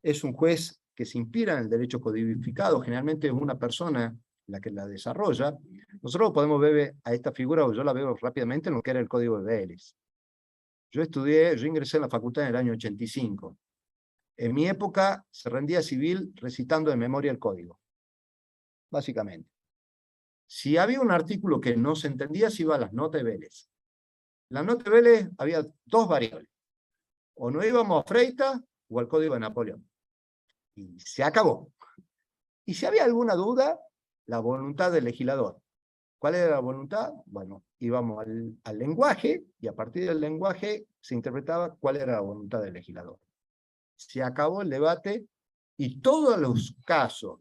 Es un juez que se inspira en el derecho codificado, generalmente es una persona la que la desarrolla. Nosotros podemos ver a esta figura, o yo la veo rápidamente, en lo que era el Código de Vélez. Yo ingresé en la facultad en el año 85. En mi época se rendía civil recitando de memoria el código, básicamente. Si había un artículo que no se entendía, se iba a las notas de Vélez. En las notas de Vélez había 2 variables. O no íbamos a Freitas o al Código de Napoleón. Y se acabó. Y si había alguna duda, la voluntad del legislador. ¿Cuál era la voluntad? Bueno, íbamos al lenguaje, y a partir del lenguaje se interpretaba cuál era la voluntad del legislador. Se acabó el debate, y todos los casos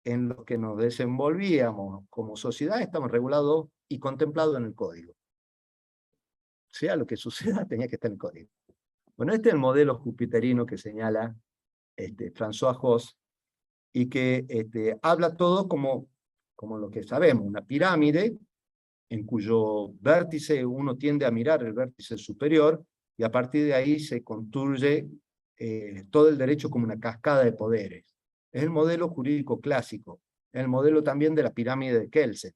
en los que nos desenvolvíamos como sociedad estaban regulados y contemplados en el código. Sea lo que suceda, tenía que estar en el código. Bueno, este es el modelo jupiterino que señala François Hoss, y que habla todo como lo que sabemos, una pirámide en cuyo vértice uno tiende a mirar el vértice superior, y a partir de ahí se construye todo el derecho como una cascada de poderes. Es el modelo jurídico clásico, es el modelo también de la pirámide de Kelsen,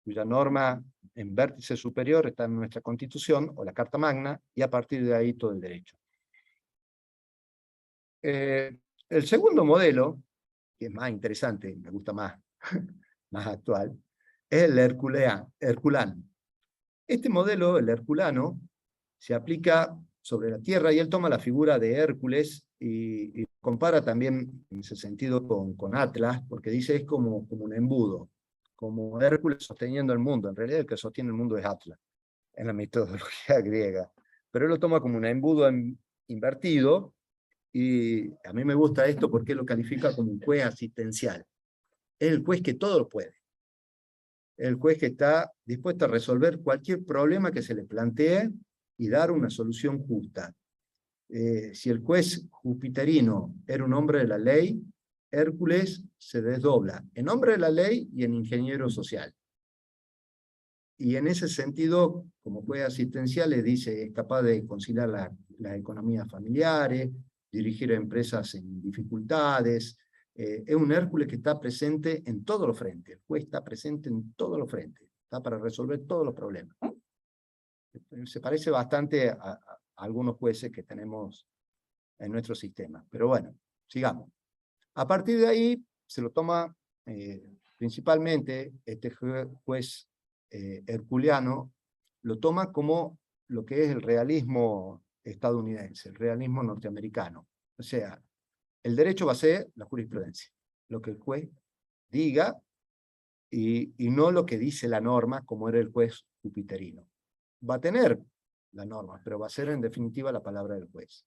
cuya norma en vértice superior está en nuestra Constitución o la Carta Magna, y a partir de ahí todo el derecho. El segundo modelo, que es más interesante, me gusta más, más actual, es el herculano. Este modelo, el herculano, se aplica sobre la tierra, y él toma la figura de Hércules y compara también en ese sentido con Atlas, porque dice es como un embudo, como Hércules sosteniendo el mundo. En realidad el que sostiene el mundo es Atlas, en la mitología griega. Pero él lo toma como un embudo invertido, y a mí me gusta esto porque él lo califica como un juez asistencial. Es el juez que todo lo puede. El juez que está dispuesto a resolver cualquier problema que se le plantee y dar una solución justa. Si el juez jupiterino era un hombre de la ley, Hércules se desdobla en hombre de la ley y en ingeniero social. Y en ese sentido, como juez asistencial, le dice, es capaz de conciliar las economías familiares, dirigir empresas en dificultades. Es un Hércules que está presente en todos los frentes. El juez está presente en todos los frentes. Está para resolver todos los problemas. Se parece bastante a algunos jueces que tenemos en nuestro sistema. Pero bueno, sigamos. A partir de ahí se lo toma principalmente este juez herculeano, lo toma como lo que es el realismo estadounidense, el realismo norteamericano. O sea, el derecho va a ser la jurisprudencia. Lo que el juez diga y no lo que dice la norma, como era el juez jupiterino. Va a tener la norma, pero va a ser en definitiva la palabra del juez.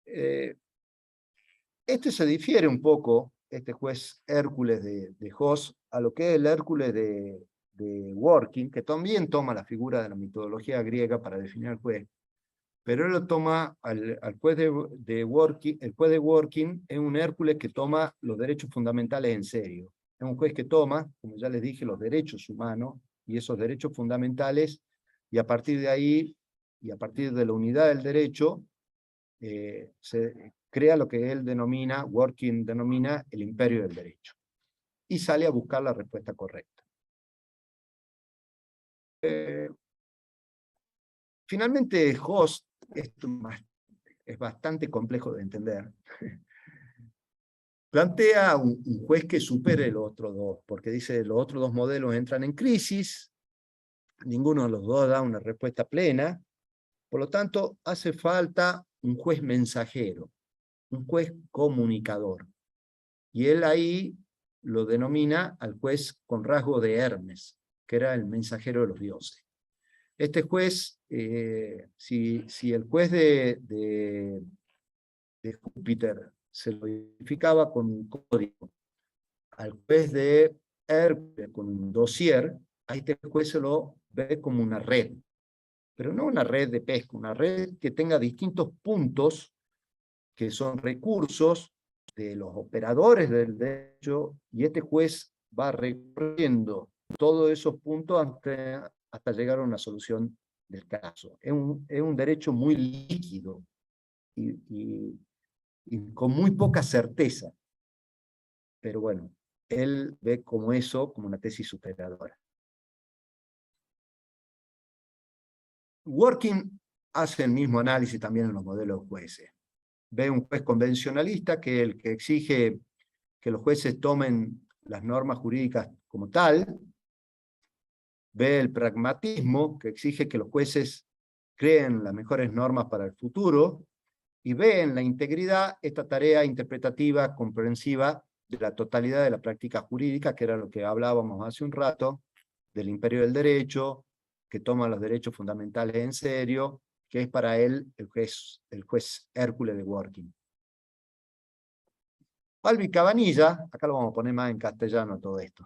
Este se difiere un poco, este juez Hércules de Hos, a lo que es el Hércules de Dworkin, que también toma la figura de la mitología griega para definir al juez, pero él lo toma al juez de Dworkin. El juez de Dworkin es un Hércules que toma los derechos fundamentales en serio. Es un juez que toma, como ya les dije, los derechos humanos y esos derechos fundamentales, y a partir de ahí, y a partir de la unidad del derecho, se crea lo que él denomina, Dworkin denomina, el imperio del derecho. Y sale a buscar la respuesta correcta. Finalmente, Hoss, esto es bastante complejo de entender, plantea un juez que supere los otros dos, porque dice los otros dos modelos entran en crisis, ninguno de los dos da una respuesta plena, por lo tanto hace falta un juez mensajero, un juez comunicador. Y él ahí lo denomina al juez con rasgo de Hermes, que era el mensajero de los dioses. Este juez, si el juez de Júpiter se lo identificaba con un código, al juez de Hércules con un dossier, a este juez se lo ve como una red, pero no una red de pesca, una red que tenga distintos puntos que son recursos de los operadores del derecho, y este juez va recorriendo todos esos puntos hasta llegar a una solución del caso. Es un derecho muy líquido y con muy poca certeza. Pero bueno, él ve como eso, como una tesis superadora. Dworkin hace el mismo análisis también en los modelos de jueces. Ve un juez convencionalista, que es el que exige que los jueces tomen las normas jurídicas como tal. Ve el pragmatismo, que exige que los jueces creen las mejores normas para el futuro. Y ve en la integridad esta tarea interpretativa, comprensiva de la totalidad de la práctica jurídica, que era lo que hablábamos hace un rato, del imperio del derecho, que toma los derechos fundamentales en serio, que es para él el juez Hércules de Dworkin. Albi Cabanilla, acá lo vamos a poner más en castellano todo esto,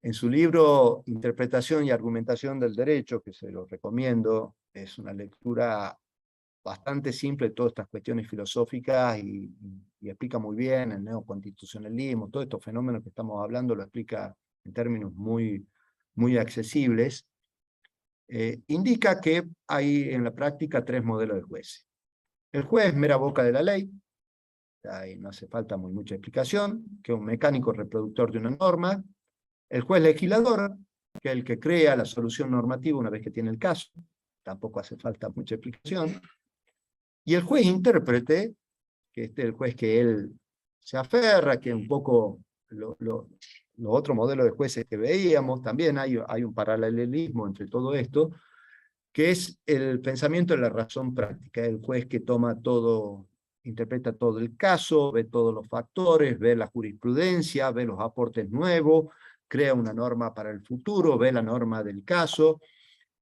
en su libro Interpretación y Argumentación del Derecho, que se lo recomiendo, es una lectura bastante simple de todas estas cuestiones filosóficas y explica muy bien el neoconstitucionalismo, todos estos fenómenos que estamos hablando lo explica en términos muy accesibles. Indica que hay en la práctica tres modelos de jueces. El juez mera boca de la ley, ahí no hace falta mucha explicación, que es un mecánico reproductor de una norma. El juez legislador, que es el que crea la solución normativa una vez que tiene el caso, tampoco hace falta mucha explicación. Y el juez intérprete, que este es el juez que él se aferra, que un poco los otros modelos de jueces que veíamos, también hay un paralelismo entre todo esto, que es el pensamiento de la razón práctica, el juez que toma todo, interpreta todo el caso, ve todos los factores, ve la jurisprudencia, ve los aportes nuevos, crea una norma para el futuro, ve la norma del caso.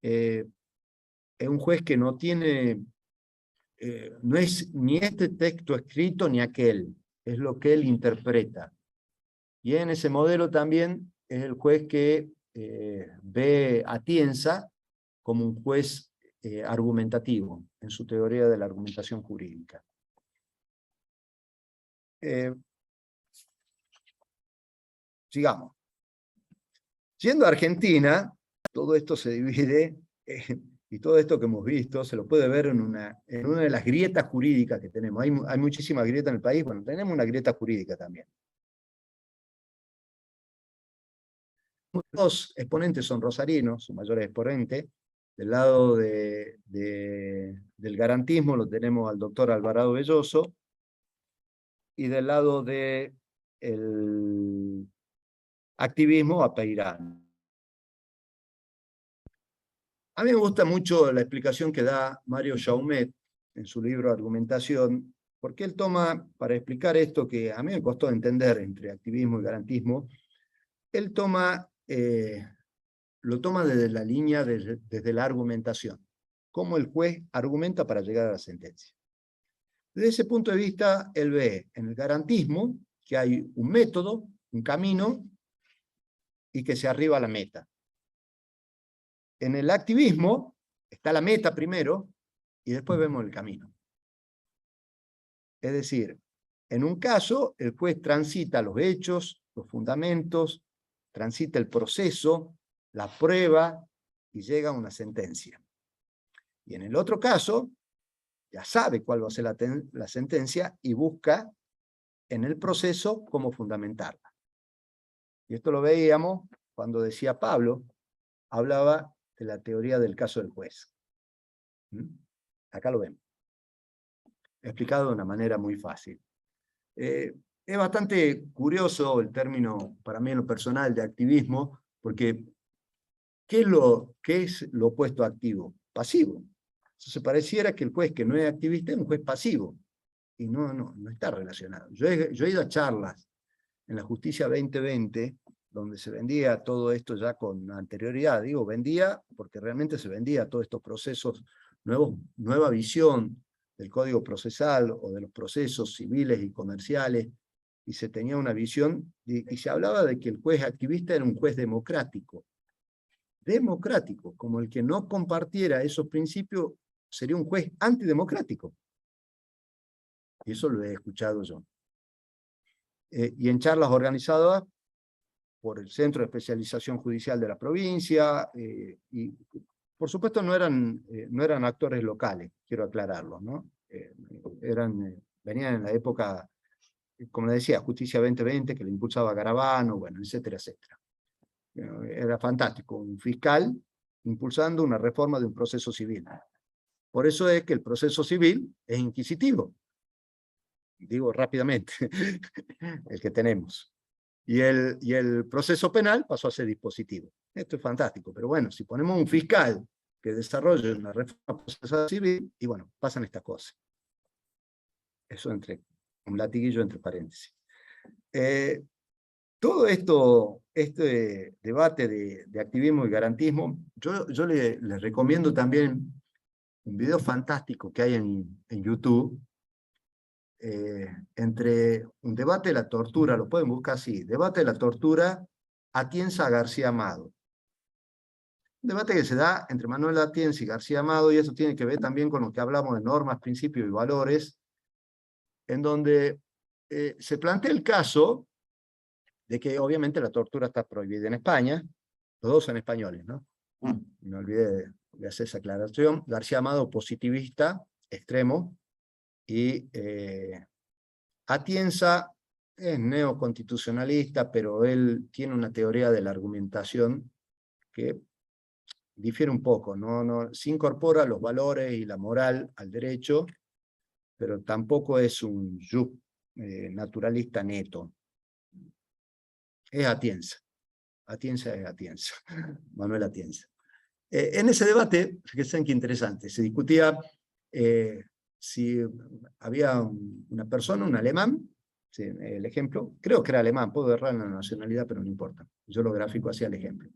Es un juez que no tiene, no es ni este texto escrito ni aquel, es lo que él interpreta. Y en ese modelo también es el juez que ve a Tienza como un juez argumentativo en su teoría de la argumentación jurídica. Sigamos. Siendo Argentina, todo esto se divide, y todo esto que hemos visto se lo puede ver en una de las grietas jurídicas que tenemos. Hay muchísimas grietas en el país, bueno, tenemos una grieta jurídica también. Dos exponentes son rosarinos, su mayor exponente. Del lado del garantismo lo tenemos al doctor Alvarado Belloso, y del lado del activismo a Peirano. A mí me gusta mucho la explicación que da Mario Jaumet en su libro Argumentación, porque él toma, para explicar esto que a mí me costó entender entre activismo y garantismo, él lo toma desde la línea, desde la argumentación. Cómo el juez argumenta para llegar a la sentencia. Desde ese punto de vista, él ve en el garantismo que hay un método, un camino, y que se arriba a la meta. En el activismo está la meta primero, y después vemos el camino. Es decir, en un caso, el juez transita los hechos, los fundamentos, transita el proceso, la prueba, y llega a una sentencia. Y en el otro caso, ya sabe cuál va a ser la sentencia y busca en el proceso cómo fundamentarla. Y esto lo veíamos cuando decía Pablo, hablaba de la teoría del caso del juez. Acá lo vemos. Explicado de una manera muy fácil. Es bastante curioso el término, para mí en lo personal, de activismo, porque ¿qué es lo opuesto a activo? Pasivo. Entonces pareciera que el juez que no es activista es un juez pasivo, y no está relacionado. Yo he ido a charlas en la Justicia 2020, donde se vendía todo esto ya con anterioridad. Digo, vendía porque realmente se vendía todos estos procesos, nueva visión del Código Procesal o de los procesos civiles y comerciales, y se tenía una visión, y se hablaba de que el juez activista era un juez democrático. Democrático, como el que no compartiera esos principios, sería un juez antidemocrático. Y eso lo he escuchado yo. Y en charlas organizadas por el Centro de Especialización Judicial de la provincia, y por supuesto no eran actores locales, quiero aclararlo, ¿no? Venían en la época, como le decía, Justicia 2020, que le impulsaba Garabano, bueno, etcétera, etcétera. Era fantástico, un fiscal impulsando una reforma de un proceso civil. Por eso es que el proceso civil es inquisitivo. Digo rápidamente, el que tenemos. Y el proceso penal pasó a ser dispositivo. Esto es fantástico, pero bueno, si ponemos un fiscal que desarrolle una reforma procesal civil, y bueno, pasan estas cosas. Eso un latiguillo entre paréntesis. Todo este debate de activismo y garantismo, yo les recomiendo también un video fantástico que hay en YouTube, entre un debate de la tortura, lo pueden buscar así, debate de la tortura, Atienza a García Amado. Un debate que se da entre Manuel Atienza y García Amado, y eso tiene que ver también con lo que hablamos de normas, principios y valores, en donde se plantea el caso de que obviamente la tortura está prohibida en España, los dos son españoles, ¿no? Me olvidé de hacer esa aclaración. García Amado, positivista, extremo, y Atienza es neoconstitucionalista, pero él tiene una teoría de la argumentación que difiere un poco, se incorpora los valores y la moral al derecho, pero tampoco es un naturalista neto. Es Atienza. Atienza es Atienza. Manuel Atienza. En ese debate, fíjense qué interesante, se discutía si había una persona, un alemán, sí, el ejemplo, creo que era alemán, puedo errar en la nacionalidad, pero no importa, yo lo grafico hacia el ejemplo,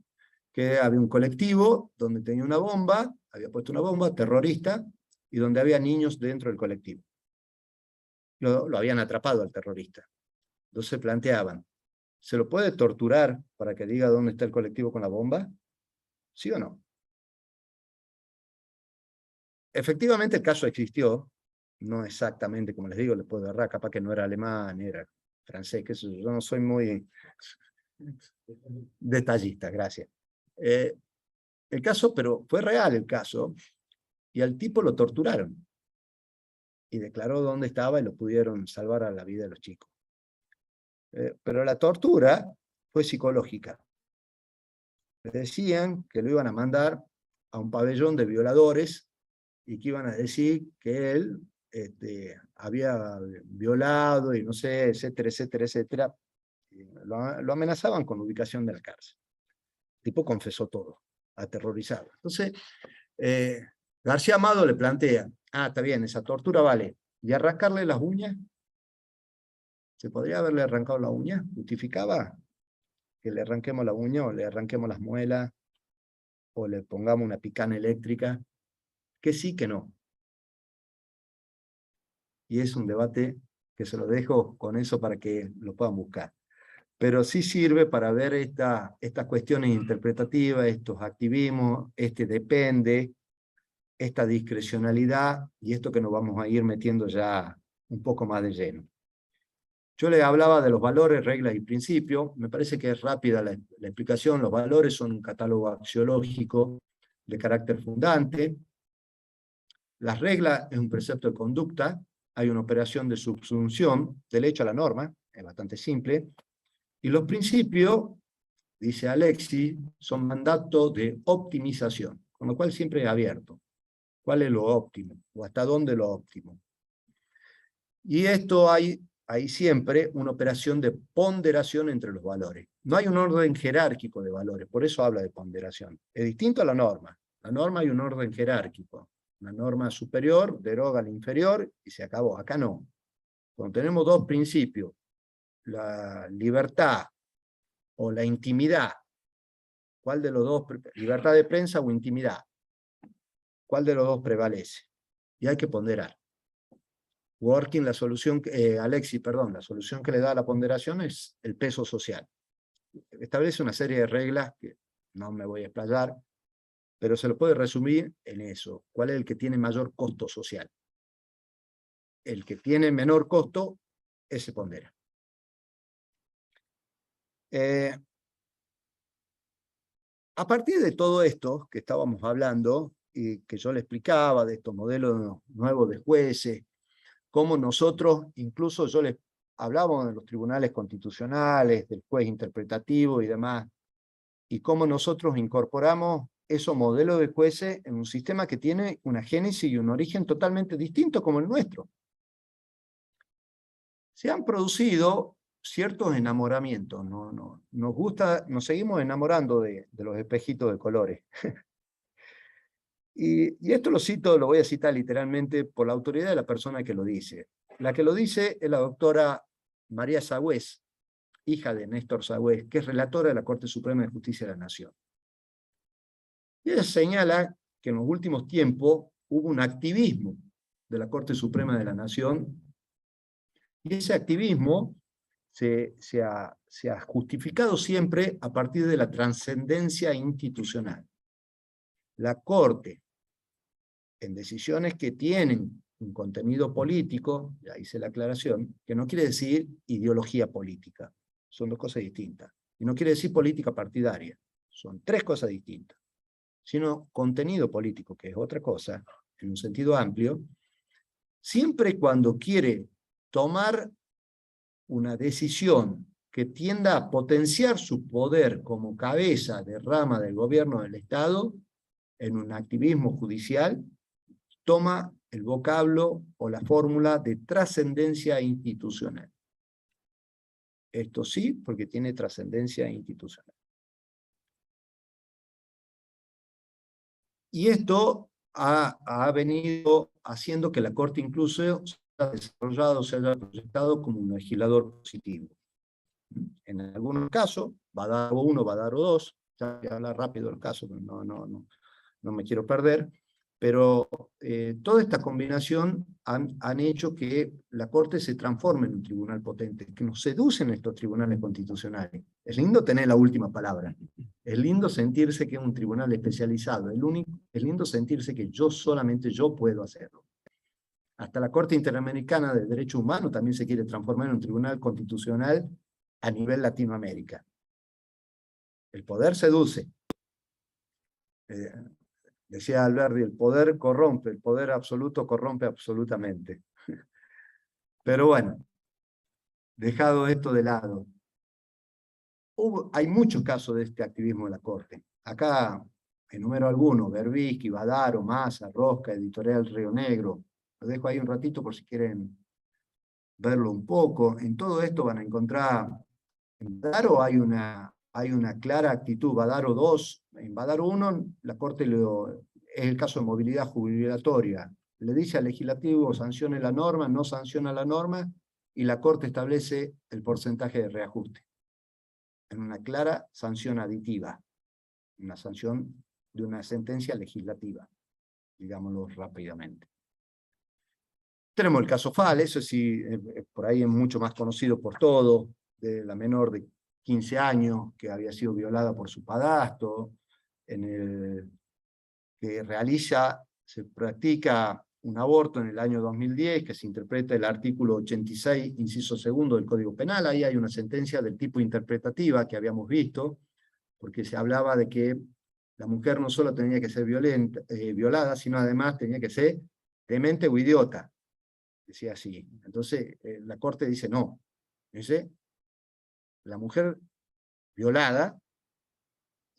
que había un colectivo donde tenía una bomba, había puesto una bomba terrorista, y donde había niños dentro del colectivo. Lo habían atrapado al terrorista. Entonces se planteaban, ¿se lo puede torturar para que diga dónde está el colectivo con la bomba? ¿Sí o no? Efectivamente el caso existió, no exactamente como les digo, les puedo errar, capaz que no era alemán, era francés, que eso, yo no soy muy detallista, gracias. El caso, pero fue real el caso, y al tipo lo torturaron, y declaró dónde estaba y lo pudieron salvar a la vida de los chicos. Pero la tortura fue psicológica. Les decían que lo iban a mandar a un pabellón de violadores, y que iban a decir que él había violado y no sé, etcétera, etcétera, etcétera. Lo amenazaban con ubicación de la cárcel. El tipo confesó todo, aterrorizado. Entonces, García Amado le plantea, está bien, esa tortura vale, ¿y arrancarle las uñas? ¿Se podría haberle arrancado la uña? ¿Justificaba? que le arranquemos la uña o le arranquemos las muelas o le pongamos una picana eléctrica, que sí, que no. Y es un debate que se lo dejo con eso para que lo puedan buscar. Pero sí sirve para ver estas cuestiones interpretativas, estos activismos, este depende, esta discrecionalidad y esto que nos vamos a ir metiendo ya un poco más de lleno. Yo les hablaba de los valores, reglas y principios. Me parece que es rápida la explicación. Los valores son un catálogo axiológico de carácter fundante. Las reglas es un precepto de conducta. Hay una operación de subsunción del hecho a la norma. Es bastante simple. Y los principios, dice Alexis, son mandatos de optimización, con lo cual siempre es abierto. ¿Cuál es lo óptimo? ¿O hasta dónde lo óptimo? Y esto hay siempre una operación de ponderación entre los valores. No hay un orden jerárquico de valores, por eso habla de ponderación. Es distinto a la norma. La norma hay un orden jerárquico. Una norma superior deroga la inferior y se acabó. Acá no. Cuando tenemos dos principios, la libertad o la intimidad, ¿cuál de los dos? ¿Libertad de prensa o intimidad? ¿Cuál de los dos prevalece? Y hay que ponderar. Working, la solución, Alexis, perdón, la solución que le da a la ponderación es el peso social. Establece una serie de reglas que no me voy a explayar, pero se lo puede resumir en eso. ¿Cuál es el que tiene mayor costo social? El que tiene menor costo, ese pondera. A partir de todo esto que estábamos hablando, y que yo le explicaba de estos modelos nuevos de jueces, cómo nosotros, incluso yo les hablaba de los tribunales constitucionales, del juez interpretativo y demás, y cómo nosotros incorporamos esos modelos de jueces en un sistema que tiene una génesis y un origen totalmente distinto como el nuestro. Se han producido ciertos enamoramientos, nos seguimos enamorando de los espejitos de colores. Y esto lo cito, lo voy a citar literalmente por la autoridad de la persona que lo dice. La que lo dice es la doctora María Sagüez, hija de Néstor Sagüez, que es relatora de la Corte Suprema de Justicia de la Nación. Y ella señala que en los últimos tiempos hubo un activismo de la Corte Suprema de la Nación, y ese activismo se ha justificado siempre a partir de la trascendencia institucional. La Corte, en decisiones que tienen un contenido político, ya hice la aclaración, que no quiere decir ideología política, son dos cosas distintas. Y no quiere decir política partidaria, son tres cosas distintas. Sino contenido político, que es otra cosa, en un sentido amplio, siempre y cuando quiere tomar una decisión que tienda a potenciar su poder como cabeza de rama del gobierno del Estado, en un activismo judicial, toma el vocablo o la fórmula de trascendencia institucional. Esto sí, porque tiene trascendencia institucional. Y esto ha venido haciendo que la Corte incluso se haya desarrollado, se haya proyectado como un legislador positivo. En algunos casos, Badaro 1, Badaro 2, ya voy a hablar rápido del caso, pero no me quiero perder, pero toda esta combinación han hecho que la Corte se transforme en un tribunal potente, que nos seducen estos tribunales constitucionales. Es lindo tener la última palabra, es lindo sentirse que es un tribunal especializado, es lindo sentirse que solamente yo puedo hacerlo. Hasta la Corte Interamericana de Derechos Humanos también se quiere transformar en un tribunal constitucional a nivel Latinoamérica. El poder seduce. Decía Alberti, el poder corrompe, el poder absoluto corrompe absolutamente. Pero bueno, dejado esto de lado, hay muchos casos de este activismo de la Corte. Acá enumero algunos: Berbisky, Badaro, Massa, Rosca, Editorial Río Negro. Lo dejo ahí un ratito por si quieren verlo un poco. En todo esto van a encontrar, en Badaro hay una clara actitud. Badaro 2, en Badaro 1, la Corte es el caso de movilidad jubilatoria. Le dice al legislativo, sancione la norma, no sanciona la norma, y la Corte establece el porcentaje de reajuste. en una clara sanción aditiva, una sanción de una sentencia legislativa, digámoslo rápidamente. Tenemos el caso Fall, eso sí, por ahí es mucho más conocido por todo, de la menor de 15 años que había sido violada por su padrastro, que se practica un aborto en el año 2010, que se interpreta el artículo 86, inciso segundo del Código Penal. Ahí hay una sentencia del tipo interpretativa que habíamos visto, porque se hablaba de que la mujer no solo tenía que ser violada, sino además tenía que ser demente o idiota. Decía así. Entonces, la Corte dice no. Dice, la mujer violada,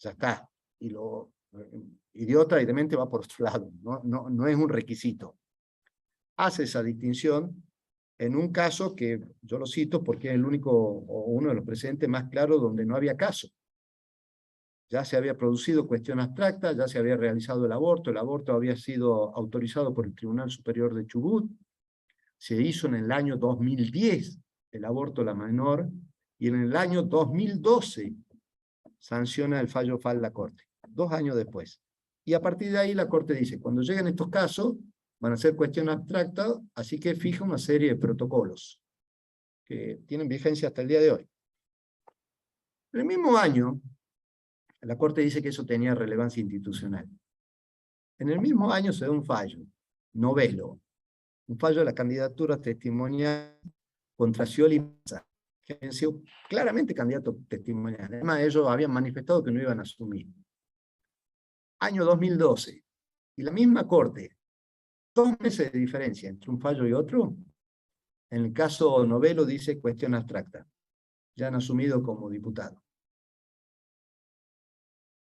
ya está. Y lo idiota y demente va por otro lado. No es un requisito. Hace esa distinción en un caso que yo lo cito porque es el único o uno de los precedentes más claros donde no había caso. Ya se había producido cuestión abstracta, ya se había realizado el aborto había sido autorizado por el Tribunal Superior de Chubut, se hizo en el año 2010 el aborto a la menor, y en el año 2012 sanciona el fallo Fall la Corte, 2 años después. Y a partir de ahí la Corte dice, cuando lleguen estos casos, van a ser cuestión abstracta, así que fija una serie de protocolos que tienen vigencia hasta el día de hoy. En el mismo año, la Corte dice que eso tenía relevancia institucional. En el mismo año se da un fallo, novelo, un fallo de la candidatura testimonial contra Scioli y Massa, que habían sido claramente candidatos testimoniales. Además, ellos habían manifestado que no iban a asumir. Año 2012, y la misma Corte, 2 meses de diferencia entre un fallo y otro. En el caso Novelo dice cuestión abstracta, ya han asumido como diputado.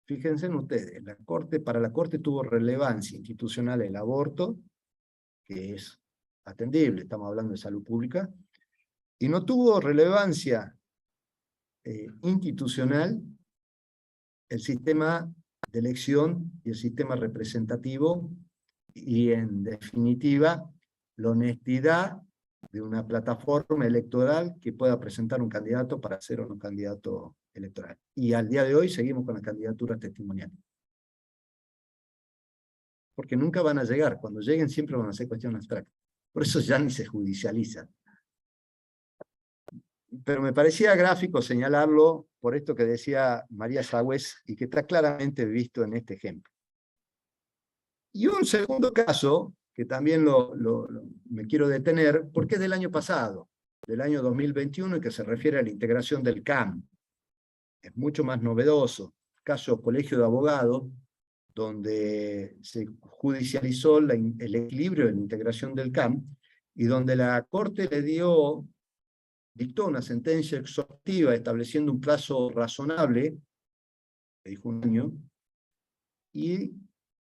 Fíjense en ustedes, para la Corte tuvo relevancia institucional el aborto, que es atendible, estamos hablando de salud pública, y no tuvo relevancia institucional el sistema de elección y el sistema representativo, y en definitiva, la honestidad de una plataforma electoral que pueda presentar un candidato para ser o no candidato electoral. Y al día de hoy seguimos con las candidaturas testimoniales. Porque nunca van a llegar, cuando lleguen siempre van a ser cuestión abstracta. Por eso ya ni se judicializa. Pero me parecía gráfico señalarlo por esto que decía María Sagüez y que está claramente visto en este ejemplo. Y un segundo caso, que también me quiero detener, porque es del año pasado, del año 2021, y que se refiere a la integración del CAM. Es mucho más novedoso. Caso Colegio de Abogados, donde se judicializó el equilibrio de la integración del CAM, y donde la Corte dictó una sentencia exhaustiva estableciendo un plazo razonable, que dijo 1 año, y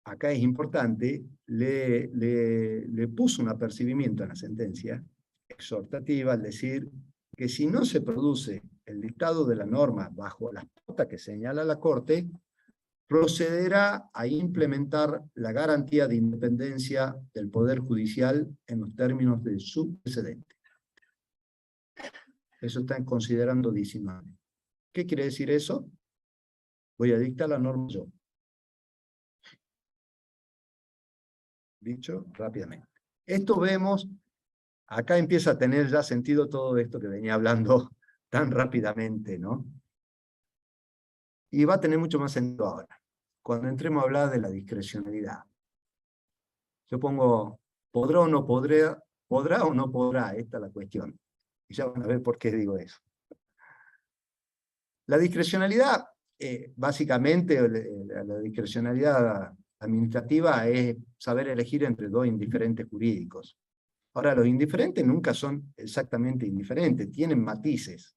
acá es importante, le puso un apercibimiento a la sentencia exhortativa al decir que si no se produce el dictado de la norma bajo las pautas que señala la Corte, procederá a implementar la garantía de independencia del Poder Judicial en los términos de su precedente. Eso está considerando 19. ¿Qué quiere decir eso? Voy a dictar la norma yo. Dicho rápidamente. Esto vemos, acá empieza a tener ya sentido todo esto que venía hablando tan rápidamente, ¿no? Y va a tener mucho más sentido ahora, cuando entremos a hablar de la discrecionalidad. Yo pongo, ¿podrá o no podrá? ¿Podrá o no podrá? Esta es la cuestión. Y ya van a ver por qué digo eso. La discrecionalidad, básicamente, la discrecionalidad administrativa es saber elegir entre 2 indiferentes jurídicos. Ahora, los indiferentes nunca son exactamente indiferentes, tienen matices.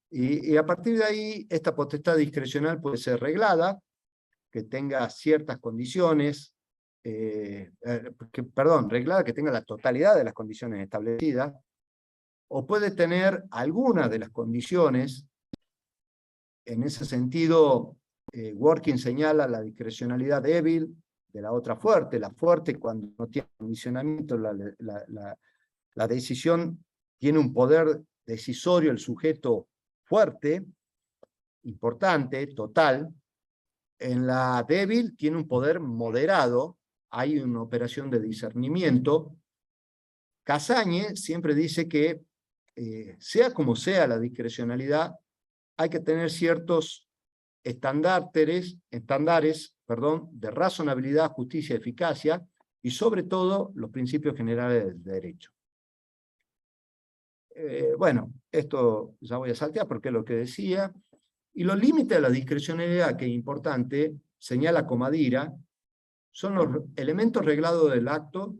Y a partir de ahí, esta potestad discrecional puede ser reglada, que tenga ciertas condiciones, reglada, que tenga la totalidad de las condiciones establecidas, o puede tener algunas de las condiciones. En ese sentido, Working señala la discrecionalidad débil de la otra fuerte. La fuerte, cuando no tiene condicionamiento, la decisión tiene un poder decisorio el sujeto fuerte, importante, total. En la débil tiene un poder moderado, hay una operación de discernimiento. Casañe siempre dice que, sea como sea la discrecionalidad, hay que tener ciertos estándares, de razonabilidad, justicia y eficacia, y sobre todo los principios generales del derecho. Bueno, esto ya voy a saltear porque es lo que decía. Y los límites de la discrecionalidad, que es importante, señala Comadira, son los elementos reglados del acto,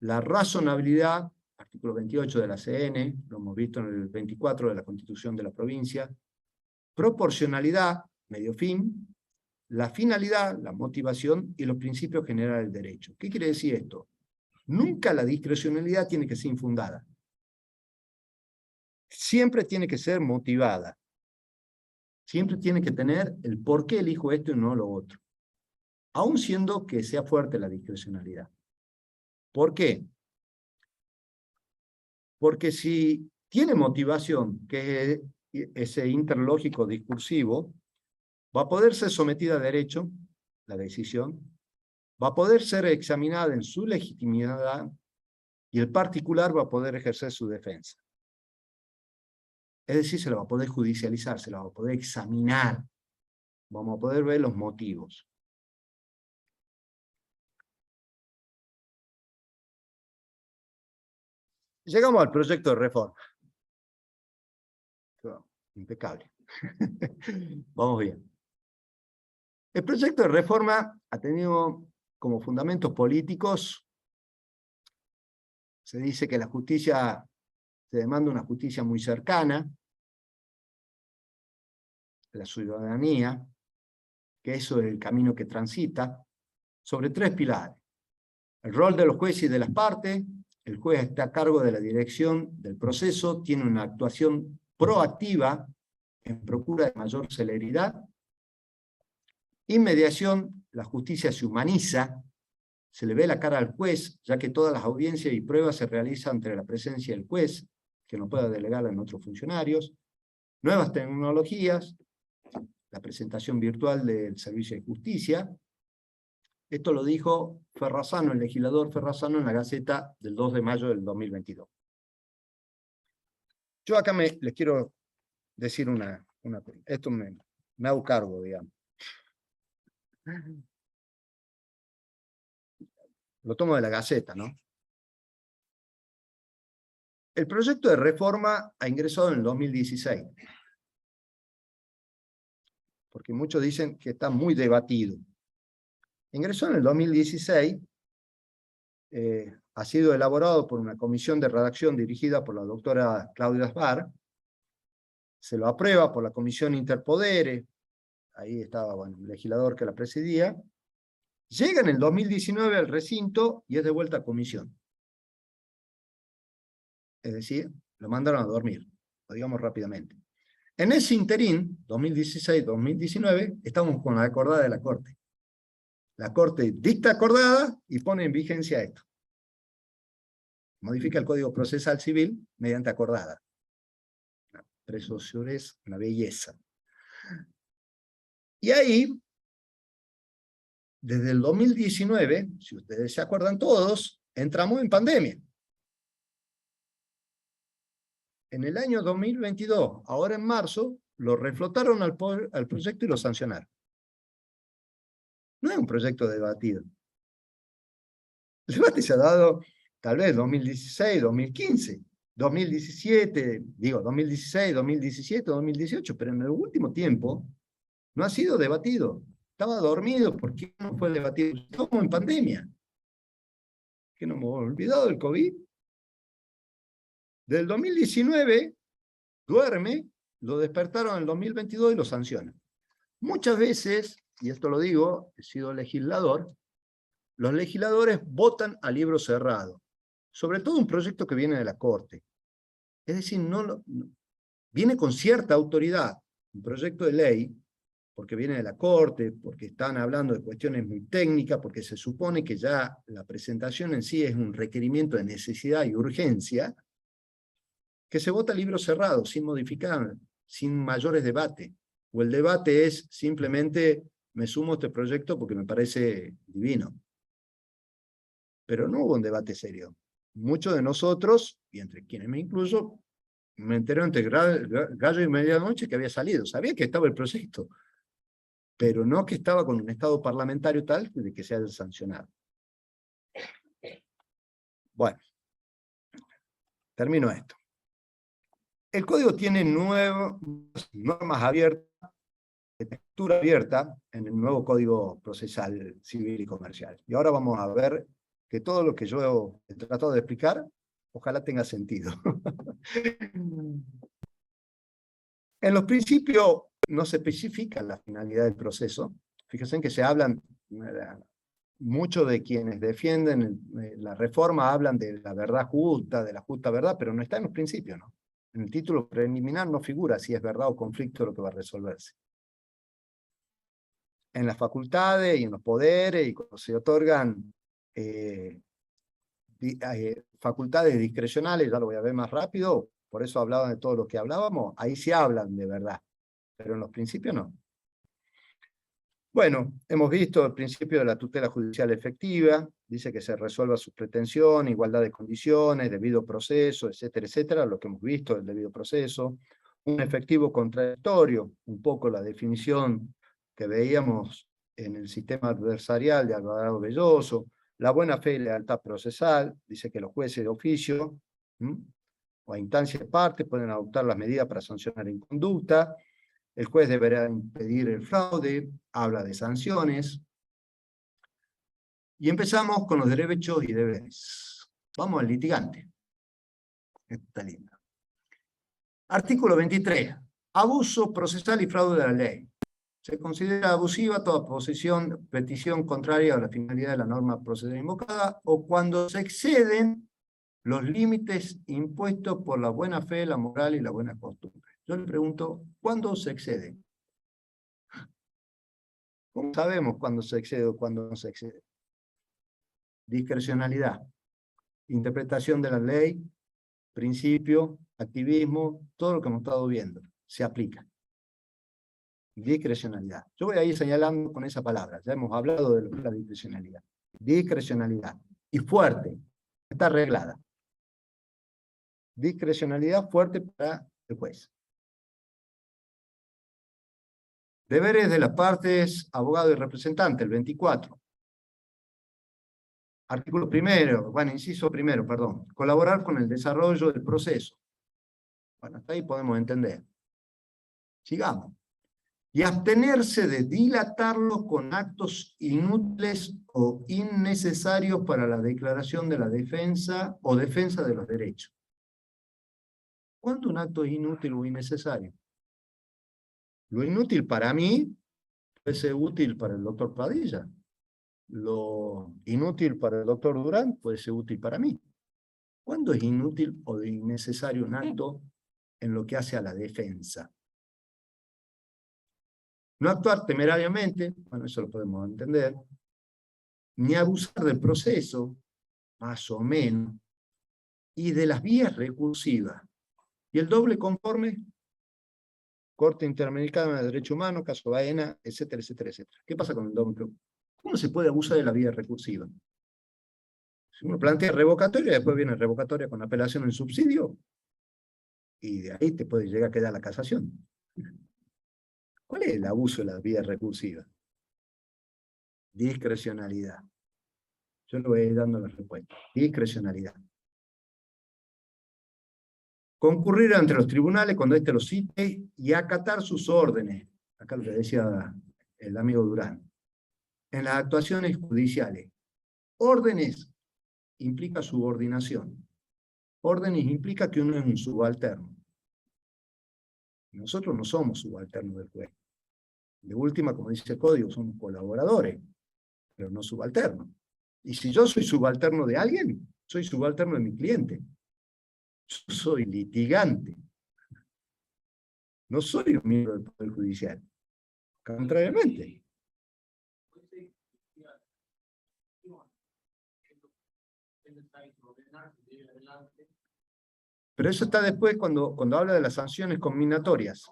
la razonabilidad, artículo 28 de la CN, lo hemos visto en el 24 de la Constitución de la provincia, proporcionalidad, medio fin, la finalidad, la motivación y los principios generales del derecho. ¿Qué quiere decir esto? Nunca la discrecionalidad tiene que ser infundada. Siempre tiene que ser motivada. Siempre tiene que tener el por qué elijo esto y no lo otro. Aun siendo que sea fuerte la discrecionalidad. ¿Por qué? Porque si tiene motivación, que es ese interlógico discursivo, va a poder ser sometida a derecho, la decisión, va a poder ser examinada en su legitimidad y el particular va a poder ejercer su defensa. Es decir, se la va a poder judicializar, se la va a poder examinar, vamos a poder ver los motivos. Llegamos al proyecto de reforma. Impecable. Vamos bien. El proyecto de reforma ha tenido como fundamentos políticos, se dice que la justicia, se demanda una justicia muy cercana, la ciudadanía, que eso es el camino que transita, sobre tres pilares. El rol de los jueces y de las partes, el juez está a cargo de la dirección del proceso, tiene una actuación proactiva en procura de mayor celeridad. Inmediación, la justicia se humaniza, se le ve la cara al juez, ya que todas las audiencias y pruebas se realizan ante la presencia del juez, que no pueda delegarla en otros funcionarios. Nuevas tecnologías, la presentación virtual del servicio de justicia. Esto lo dijo Ferrazano, el legislador Ferrazano, en la Gaceta del 2 de mayo del 2022. Yo acá les quiero decir esto me hago cargo, digamos. Lo tomo de la Gaceta, ¿no? El proyecto de reforma ha ingresado en el 2016. Porque muchos dicen que está muy debatido. Ingresó en el 2016, ha sido elaborado por una comisión de redacción dirigida por la doctora Claudia Asbar, se lo aprueba por la comisión Interpoderes, ahí estaba bueno, el legislador que la presidía, llega en el 2019 al recinto y es de vuelta a comisión. Es decir, lo mandaron a dormir, lo digamos rápidamente. En ese interín, 2016-2019, estamos con la acordada de la Corte. La Corte dicta acordada y pone en vigencia esto. Modifica el Código Procesal Civil mediante acordada. Una precisión, una belleza. Y ahí, desde el 2019, si ustedes se acuerdan todos, entramos en pandemia. En el año 2022, ahora en marzo, lo reflotaron al proyecto y lo sancionaron. No es un proyecto debatido. El debate se ha dado tal vez 2016, 2015, 2017, digo 2016, 2017, 2018, pero en el último tiempo no ha sido debatido. Estaba dormido. ¿Por qué no fue debatido? Estamos en pandemia. ¿Que no hemos olvidado del COVID? Del 2019 duerme, lo despertaron en el 2022 y lo sancionan. Muchas veces, y esto lo digo, he sido legislador, los legisladores votan a libro cerrado, sobre todo un proyecto que viene de la Corte. Es decir, viene con cierta autoridad, un proyecto de ley, porque viene de la Corte, porque están hablando de cuestiones muy técnicas, porque se supone que ya la presentación en sí es un requerimiento de necesidad y urgencia, que se vota a libro cerrado, sin modificar, sin mayores debates. O el debate es simplemente, me sumo a este proyecto porque me parece divino. Pero no hubo un debate serio. Muchos de nosotros, y entre quienes me incluyo, me enteré entre gallo y medianoche que había salido. Sabía que estaba el proyecto, pero no que estaba con un estado parlamentario tal de que se haya sancionado. Bueno, termino esto. El código tiene normas abiertas, de textura abierta, en el nuevo Código Procesal Civil y Comercial. Y ahora vamos a ver que todo lo que yo he tratado de explicar, ojalá tenga sentido. En los principios no se especifica la finalidad del proceso. Fíjense en que se hablan, muchos de quienes defienden la reforma hablan de la verdad justa, de la justa verdad, pero no está en los principios, ¿no? En el título preliminar no figura si es verdad o conflicto lo que va a resolverse. En las facultades y en los poderes, y cuando se otorgan facultades discrecionales, ya lo voy a ver más rápido, por eso hablaban de todo lo que hablábamos, ahí sí hablan de verdad, pero en los principios no. Bueno, hemos visto el principio de la tutela judicial efectiva, dice que se resuelva su pretensión, igualdad de condiciones, debido proceso, etcétera, etcétera, lo que hemos visto del debido proceso, un efectivo contradictorio, un poco la definición que veíamos en el sistema adversarial de Alvarado Belloso, la buena fe y lealtad procesal, dice que los jueces de oficio o a instancia de parte pueden adoptar las medidas para sancionar inconducta. El juez deberá impedir el fraude, habla de sanciones. Y empezamos con los derechos y deberes. Vamos al litigante. Esto está lindo. Artículo 23. Abuso procesal y fraude de la ley. Se considera abusiva toda petición contraria a la finalidad de la norma procesal invocada o cuando se exceden los límites impuestos por la buena fe, la moral y la buena costumbre. Yo le pregunto, ¿cuándo se exceden? ¿Cómo sabemos cuándo se excede o cuándo no se excede? Discrecionalidad, interpretación de la ley, principio, activismo, todo lo que hemos estado viendo, se aplica. Discrecionalidad. Yo voy a ir señalando con esa palabra, ya hemos hablado de lo que es la discrecionalidad. Discrecionalidad. Y fuerte, está arreglada. Discrecionalidad fuerte para el juez. Deberes de las partes, abogado y representante, el 24. Artículo primero, bueno, inciso primero, perdón. Colaborar con el desarrollo del proceso. Bueno, hasta ahí podemos entender. Sigamos. Y abstenerse de dilatarlo con actos inútiles o innecesarios para la declaración de la defensa o defensa de los derechos. ¿Cuándo un acto es inútil o innecesario? Lo inútil para mí puede ser útil para el doctor Padilla. Lo inútil para el doctor Durán puede ser útil para mí. ¿Cuándo es inútil o innecesario un acto en lo que hace a la defensa? No actuar temerariamente, bueno, eso lo podemos entender, ni abusar del proceso, más o menos, y de las vías recursivas. Y el doble conforme, Corte Interamericana de Derecho Humano, caso Baena, etcétera, etcétera, etcétera. ¿Qué pasa con el doble? ¿Cómo se puede abusar de la vía recursiva? Si uno plantea revocatoria, después viene revocatoria con apelación en subsidio, y de ahí te puede llegar a quedar la casación. ¿Cuál es el abuso de la vía recursiva? Discrecionalidad. Yo le voy a ir dando la respuesta. Discrecionalidad. Concurrir ante los tribunales cuando éste los cite y acatar sus órdenes. Acá lo que decía el amigo Durán. En las actuaciones judiciales. Órdenes implica subordinación. Órdenes implica que uno es un subalterno. Nosotros no somos subalternos del juez. De última, como dice el código, somos colaboradores, pero no subalternos. Y si yo soy subalterno de alguien, soy subalterno de mi cliente. Yo soy litigante. No soy un miembro del Poder Judicial. Contrariamente. Pero eso está después cuando habla de las sanciones combinatorias.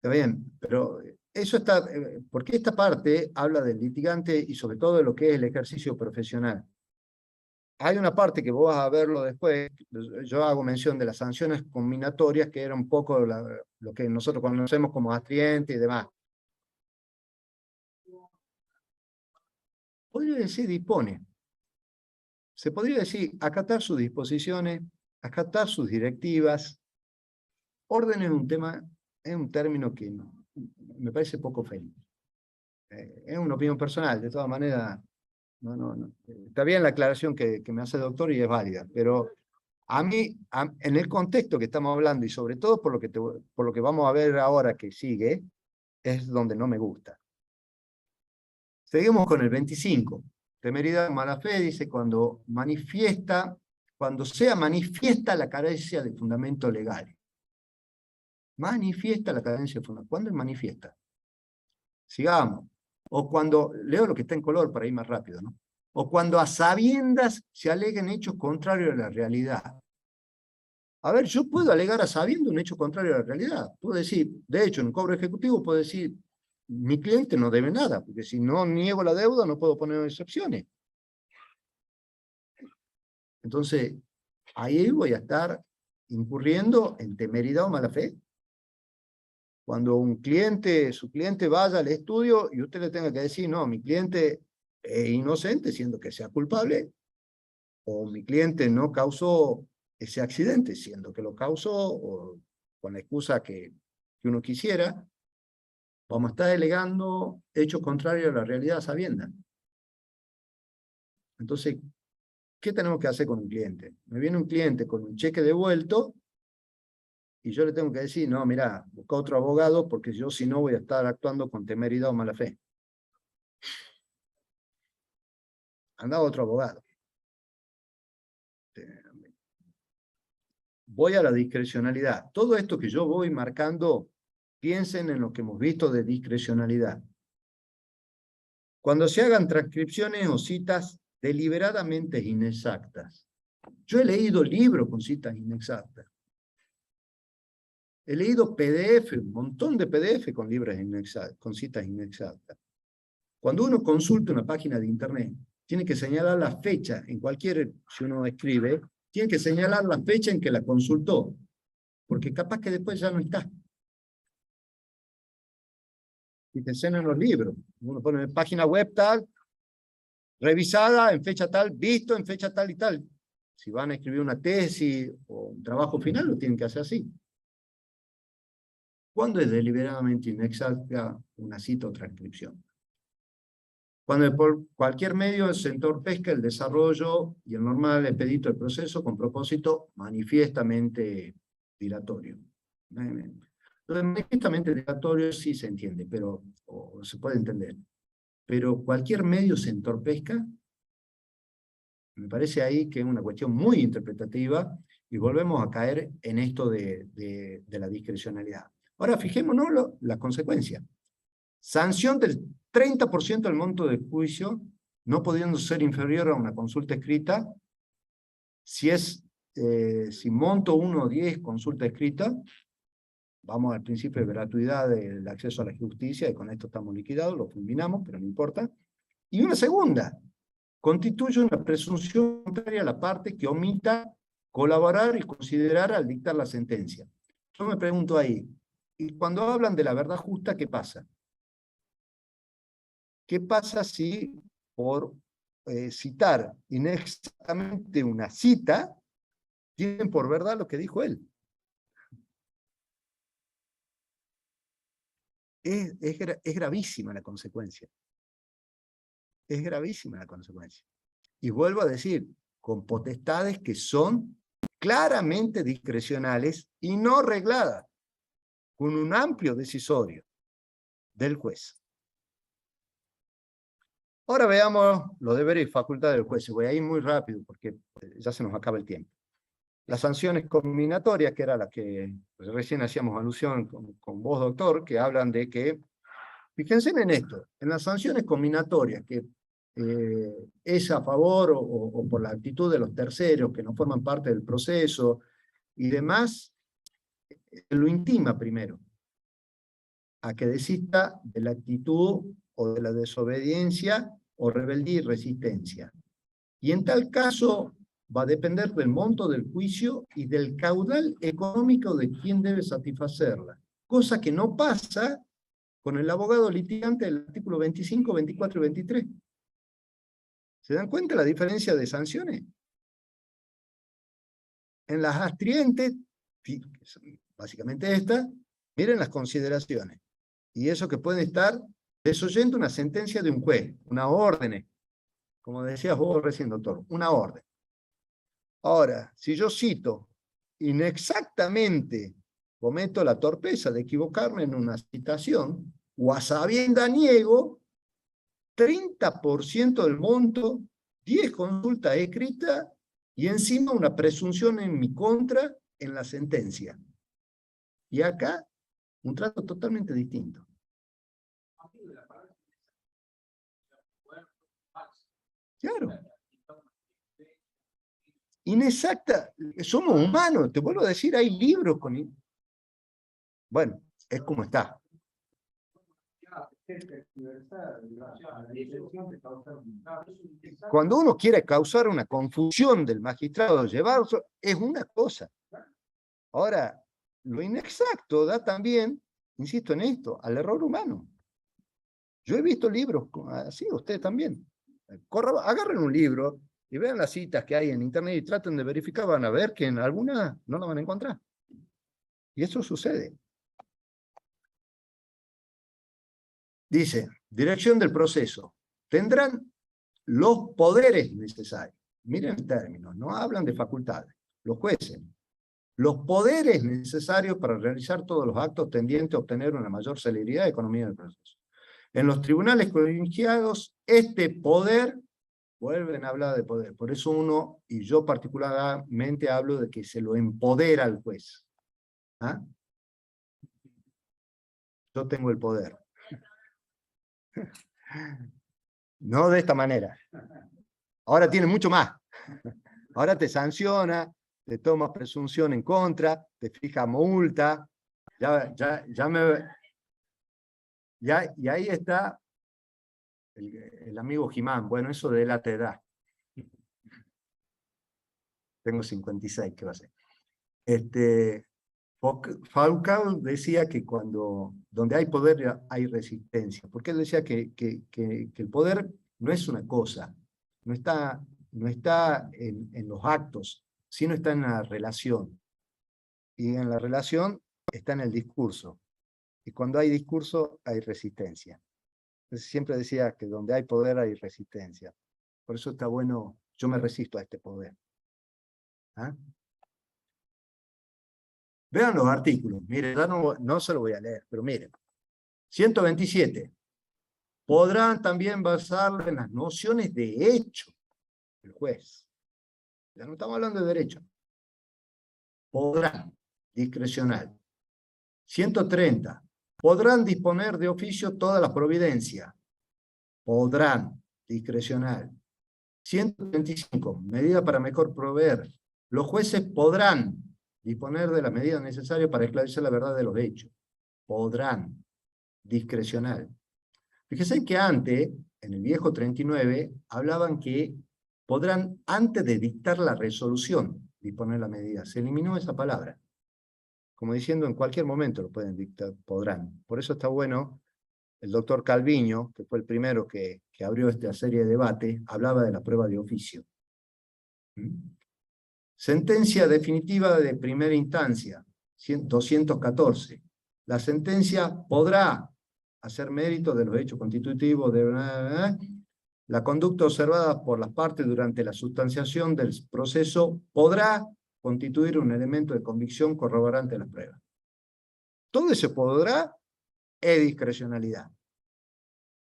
Está bien, pero eso está, porque esta parte habla del litigante y sobre todo de lo que es el ejercicio profesional. Hay una parte que vos vas a verlo después, yo hago mención de las sanciones combinatorias, que era un poco lo que nosotros conocemos como astriente y demás. Podría decir dispone. Se podría decir acatar sus disposiciones, acatar sus directivas. Orden es un término que me parece poco feliz. Es una opinión personal, de todas maneras, no. Está bien la aclaración que me hace el doctor y es válida, pero a mí, en el contexto que estamos hablando y sobre todo por lo que vamos a ver ahora que sigue, es donde no me gusta. Seguimos con el 25. Temeridad o mala fe dice cuando sea manifiesta la carencia de fundamento legal. Manifiesta la carencia de fundamento. ¿Cuándo es manifiesta? Sigamos. O cuando, leo lo que está en color para ir más rápido, ¿no? O cuando a sabiendas se aleguen hechos contrarios a la realidad. A ver, yo puedo alegar a sabiendas un hecho contrario a la realidad. Puedo decir, de hecho, en un cobro ejecutivo puedo decir, mi cliente no debe nada, porque si no niego la deuda no puedo poner excepciones. Entonces, ahí voy a estar incurriendo en temeridad o mala fe. Cuando su cliente vaya al estudio y usted le tenga que decir, no, mi cliente es inocente siendo que sea culpable, o mi cliente no causó ese accidente siendo que lo causó, o con la excusa que uno quisiera, vamos a estar delegando hechos contrarios a la realidad sabienda. Entonces, ¿qué tenemos que hacer con un cliente? Me viene un cliente con un cheque devuelto y yo le tengo que decir, no, mira, busca otro abogado porque yo si no voy a estar actuando con temeridad o mala fe. Anda a otro abogado. Voy a la discrecionalidad. Todo esto que yo voy marcando, piensen en lo que hemos visto de discrecionalidad. Cuando se hagan transcripciones o citas deliberadamente inexactas. Yo he leído libros con citas inexactas. He leído PDF, un montón de PDF con con citas inexactas. Cuando uno consulta una página de internet, tiene que señalar la fecha, si uno escribe, tiene que señalar la fecha en que la consultó, porque capaz que después ya no está. Fíjense en los libros, uno pone página web tal, revisada en fecha tal, visto en fecha tal y tal. Si van a escribir una tesis o un trabajo final, lo tienen que hacer así. ¿Cuándo es deliberadamente inexacta una cita o transcripción? Cuando por cualquier medio se entorpezca el desarrollo y el normal expedito del proceso con propósito manifiestamente dilatorio. Lo de manifiestamente dilatorio sí se entiende, o se puede entender. Pero cualquier medio se entorpezca, me parece ahí que es una cuestión muy interpretativa y volvemos a caer en esto de la discrecionalidad. Ahora fijémonos las consecuencias. Sanción del 30% del monto del juicio, no pudiendo ser inferior a una consulta escrita. Si monto 1 o 10 consulta escrita, vamos al principio de gratuidad del acceso a la justicia, y con esto estamos liquidados, lo fulminamos, pero no importa. Y una segunda, constituye una presunción contraria a la parte que omita colaborar y considerar al dictar la sentencia. Yo me pregunto ahí, y cuando hablan de la verdad justa, ¿qué pasa? ¿Qué pasa si por citar inexactamente una cita, tienen por verdad lo que dijo él? Es gravísima la consecuencia. Es gravísima la consecuencia. Y vuelvo a decir, con potestades que son claramente discrecionales y no regladas, con un amplio decisorio del juez. Ahora veamos los deberes y facultades del juez. Voy a ir muy rápido porque ya se nos acaba el tiempo. Las sanciones combinatorias, que era la que recién hacíamos alusión con vos, doctor, que hablan de que, fíjense en esto, en las sanciones combinatorias, que es a favor o por la actitud de los terceros que no forman parte del proceso y demás, lo intima primero. a que desista de la actitud o de la desobediencia o rebeldía y resistencia. Y en tal caso va a depender del monto del juicio y del caudal económico de quien debe satisfacerla, cosa que no pasa con el abogado litigante del artículo 25, 24 y 23. ¿Se dan cuenta la diferencia de sanciones? En las astrientes, básicamente esta, miren las consideraciones. Y eso que puede estar desoyendo una sentencia de un juez, una orden, como decías vos recién, doctor, una orden. Ahora, si yo cito inexactamente, cometo la torpeza de equivocarme en una citación, o a sabienda niego 30% del monto, 10 consultas escritas y encima una presunción en mi contra en la sentencia. Y acá, un trato totalmente distinto. Claro. Inexacta. Somos humanos, te vuelvo a decir, hay libros con... Bueno, es como está. Cuando uno quiere causar una confusión del magistrado, llevarlo, es una cosa. Ahora, lo inexacto da también, insisto en esto, al error humano. Yo he visto libros así, ustedes también. Agarren un libro y vean las citas que hay en internet y traten de verificar, van a ver que en alguna no la van a encontrar. Y eso sucede. Dice, dirección del proceso. Tendrán los poderes necesarios. Miren el término, no hablan de facultades. Los jueces. Los poderes necesarios para realizar todos los actos tendientes a obtener una mayor celeridad y economía del proceso. En los tribunales colegiados, este poder, vuelven a hablar de poder, por eso uno, y yo particularmente hablo de que se lo empodera al juez. ¿Ah? Yo tengo el poder. No de esta manera. Ahora tiene mucho más. Ahora te sanciona, te toma presunción en contra, te fija multa, y ahí está el amigo Jimán. Bueno, eso de la edad. Tengo 56, ¿qué va a ser? Foucault decía que donde hay poder hay resistencia, porque él decía que el poder no es una cosa, no está en los actos, sino está en la relación. Y en la relación está en el discurso. Y cuando hay discurso, hay resistencia. Entonces siempre decía que donde hay poder hay resistencia. Por eso está bueno, yo me resisto a este poder. ¿Ah? Vean los artículos, miren, ya no se lo voy a leer, pero miren. 127. Podrán también basarlo en las nociones de hecho del juez. Ya no estamos hablando de derecho. Podrán, discrecional. 130. Podrán disponer de oficio toda la providencia. Podrán, discrecional. 135. Medida para mejor proveer. Los jueces podrán disponer de las medidas necesarias para esclarecer la verdad de los hechos. Podrán, discrecional. Fíjense que antes, en el viejo 39, hablaban que podrán, antes de dictar la resolución, disponer la medida. Se eliminó esa palabra. Como diciendo, en cualquier momento lo pueden dictar, podrán. Por eso está bueno, el doctor Calviño, que fue el primero que abrió esta serie de debate, hablaba de la prueba de oficio. Sentencia definitiva de primera instancia, 214. La sentencia podrá hacer mérito de los hechos constitutivos de la conducta observada por las partes durante la sustanciación del proceso podrá constituir un elemento de convicción corroborante de las pruebas. Todo ese podrá es discrecionalidad.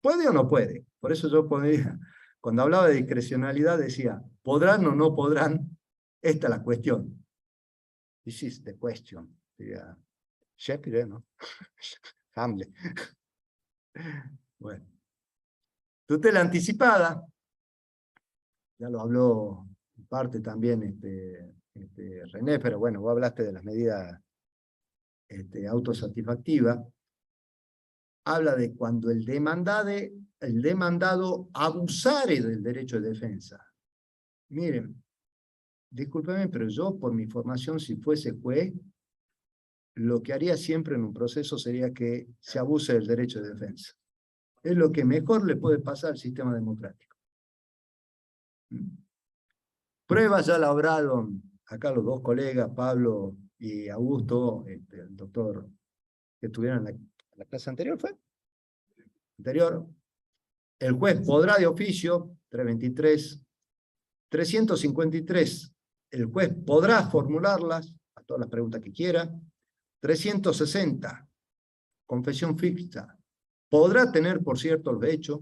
¿Puede o no puede? Por eso yo ponía, cuando hablaba de discrecionalidad decía, ¿podrán o no podrán? Esta es la cuestión. This is the question. Diría Shakespeare, ¿no? Hamlet. Bueno. Tutela anticipada. Ya lo habló en parte también René, pero bueno, vos hablaste de las medidas autosatisfactivas. habla de cuando el demandado abusare del derecho de defensa. Miren, discúlpenme, pero yo por mi formación, si fuese juez, lo que haría siempre en un proceso sería que se abuse del derecho de defensa. Es lo que mejor le puede pasar al sistema democrático. Pruebas ya labraron acá los dos colegas, Pablo y Augusto, el doctor que estuvieron en la clase anterior, ¿fue? Anterior. El juez podrá de oficio, 323, 353, el juez podrá formularlas, a todas las preguntas que quiera. 360, confesión ficta, podrá tener, por cierto, los hechos.